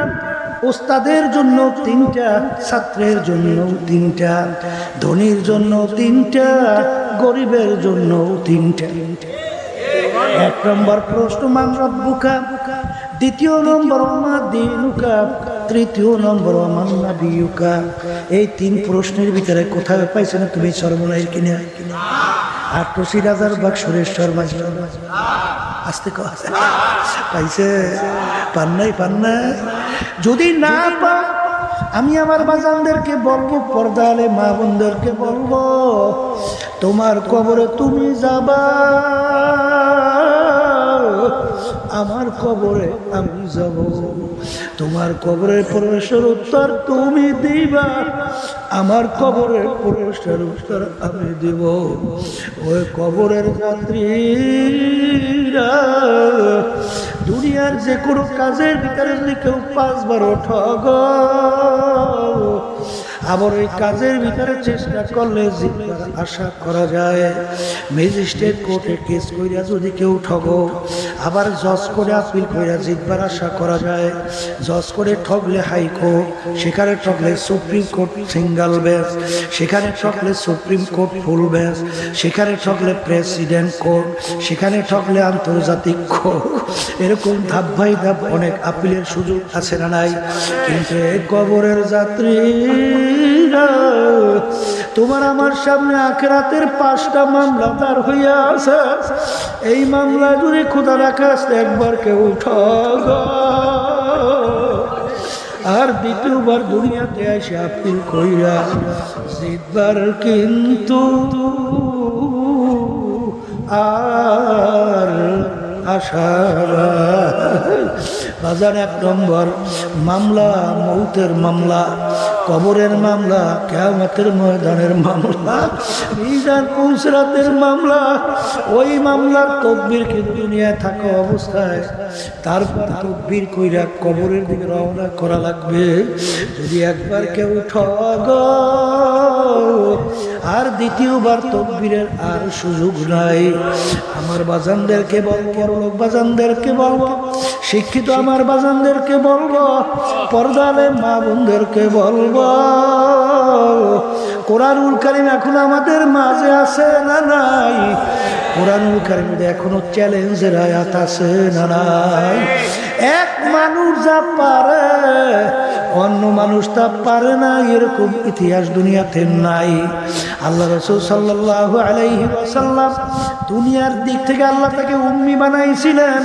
ওস্তাদের জন্য তিনটা, ছাত্রের জন্য তিনটা, ধনীর জন্য তিনটা, গরিবের জন্য তিনটা। এক নম্বর প্রশ্ন মান রব্বুকা, দ্বিতীয় নম্বর মা দিনুকা, তৃতীয় নম্বর মান নাবিয়ুকা। এই তিন প্রশ্নের ভিতরে কোথায় পাইছে না তুমি চরমোনাইর কিনা? আর টসি রাজার বাগ সুরেশ্বর মাঝে আসতে পাইছে? পান নাই। যদি না পা, আমি আমার বাজানদেরকে বলবো, পর্দা আলে মা বোনদেরকে বলবো, তোমার কবরে তুমি যাবা, আমার কবরে আমি যাব। তোমার কবরের প্রশ্নের উত্তর তুমি দিবা, আমার কবরের প্রশ্নের উত্তর আমি দিব। ওই কবরের যাত্রীরা দুনিয়ার যে কোনো কাজের ভিতরে যদি কেউ 5 বার ঠগ, আবার ওই কাজের ভিতরে চেষ্টা করলে আশা করা যায়। ম্যাজিস্ট্রেট কোর্টে কেস কইরা যদি কেউ ঠগো, আবার জজ করে আপিল কইরা জিতবার আশা করা যায়। জজ করে ঠগলে হাইকোর্ট, সেখানে ঠগলে সুপ্রিম কোর্ট সিঙ্গেল বেঞ্চ, সেখানে ঠগলে সুপ্রিম কোর্ট ফুল বেঞ্চ, সেখানে ঠগলে প্রেসিডেন্ট কোর্ট, সেখানে ঠগলে আন্তর্জাতিক কোর্ট। এরকম ধাপ বাই ধাপ অনেক আপিলের সুযোগ আছে না নাই? কিন্তু এই কবরের যাত্রী, তোমার আমার সামনে আখিরাতের 5টা মামলা দাঁড় হইয়া আছে। এই মামলা যদি খোদা রাখা একবার কেউ ঠগ, আর দ্বিতীয়বার দুনিয়াতে এসে আপিল কইরা জিতবার কিন্তু আর আশা। বাজার 1 নম্বর মামলা মৌতের মামলা, কবরের মামলা, কিয়ামতের ময়দানের মামলা, মিজান পুসরাতের মামলা। ওই মামলার তদবির কিন্তু দুনিয়ায় থাকা অবস্থায় তারপর তদবির কইরা কবরের দিকে রওনা করা লাগবে। যদি একবার কেউ ঠগ, আর দ্বিতীয়বার তদবিরের আর সুযোগ নাই। আমার বাজানদেরকে বলবো, বড়লোক বাজানদেরকে বলবো, শিক্ষিত আমার বাজানদেরকে বলবো, পর্দা আলে মা বোনদেরকে বলবো, কোরআনুল কারীম এখন আমাদের মাঝে আছে না নাই? কোরআনুল কারীমে এখনো চ্যালেঞ্জের আয়াত আছে না নাই? এক মানুষ যা পারে অন্য মানুষ তা পারে না, এরকম ইতিহাস দুনিয়াতে নাই। আল্লাহ রাসূল সাল্লাল্লাহু আলাইহি ওয়াসাল্লাম দুনিয়ার দিক থেকে আল্লাহ তাকে উম্মি বানাইছিলেন,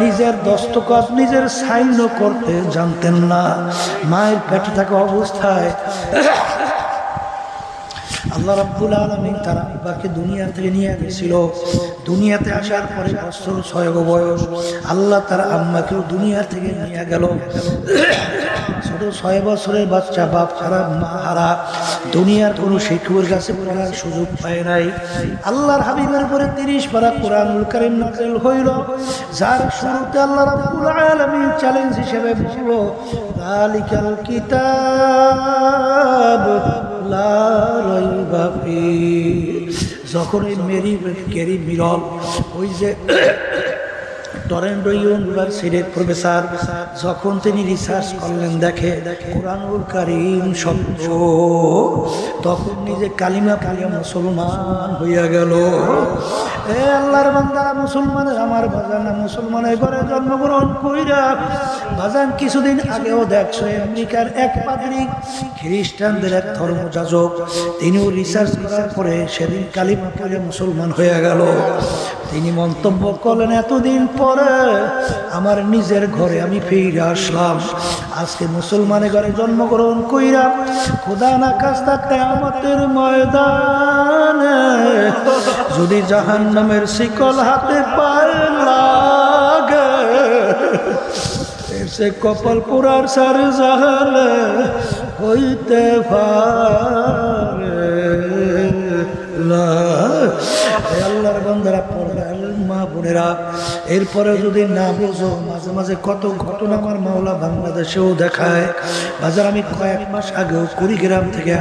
নিজের দস্তখত নিজের সাইনও করতে জানতেন না। মায়ের পেটে থাকা অবস্থায় আল্লাহ রাব্বুল আলামিন তার আব্বাকে দুনিয়া থেকে নিয়ে গেছিল। দুনিয়াতে আসার পরে বছর 6 বয়স আল্লাহ তার আম্মাকেও দুনিয়া থেকে নিয়ে গেল। ছোট 6 বছরের বাচ্চা, বাপ হারা মা হারা, দুনিয়ার কোনো শিক্ষকের কাছে পড়ার সুযোগ পায় নাই। আল্লাহর হাবিবের উপরে 30 পারা কোরআনুল কারীম নাযিল হইল, যার শুরুতে আল্লাহ রাব্বুল আলামিন চ্যালেঞ্জ হিসেবে বলল, যালিকাল কিতাব লা রাইবা ফীহি। যখন এই ক্যারি মিরল, ওই যে টরেন্টো ইউনিভার্সিটির প্রফেসর, যখন তিনি রিসার্চ করলেন, দেখে কোরআনুল কারীম শব্দ, তখন নিজে কালিমা পড়ে মুসলমান হইয়া গেল। এ আল্লাহর বান্দারা, মুসলমানের আমার বাজান, মুসলমানের ঘরে জন্মগ্রহণ কইরা বাজান, কিছুদিন আগেও দেখছো আমেরিকার এক পাদ্রী খ্রিস্টানদের এক ধর্মযাজক, তিনিও রিসার্চ করার পরে সেদিন কালিমা পড়ে মুসলমান হয়ে গেল। তিনি মন্তব্য করলেন, এতদিন পরে আমার নিজের ঘরে আমি ফিরে আসলাম। আজকে মুসলমানের ঘরে জন্মগ্রহণ কইরা খোদা না কাস্তা কিয়ামতের ময়দানে যদি জাহান্নামের শিকল হাতে পায়ে লাগে, সে কপাল পুরার সার জাহালে হইতে পারে না। আল্লাহর বান্দারা, পড়ার মা বোনেরা, এরপরে যদি না বোঝো, মাঝে মাঝে কত ঘটনা আমার মাওলা বাংলাদেশেও দেখায়। বাজার আমি কয়েক মাস আগেও কুড়িগ্রাম থেকে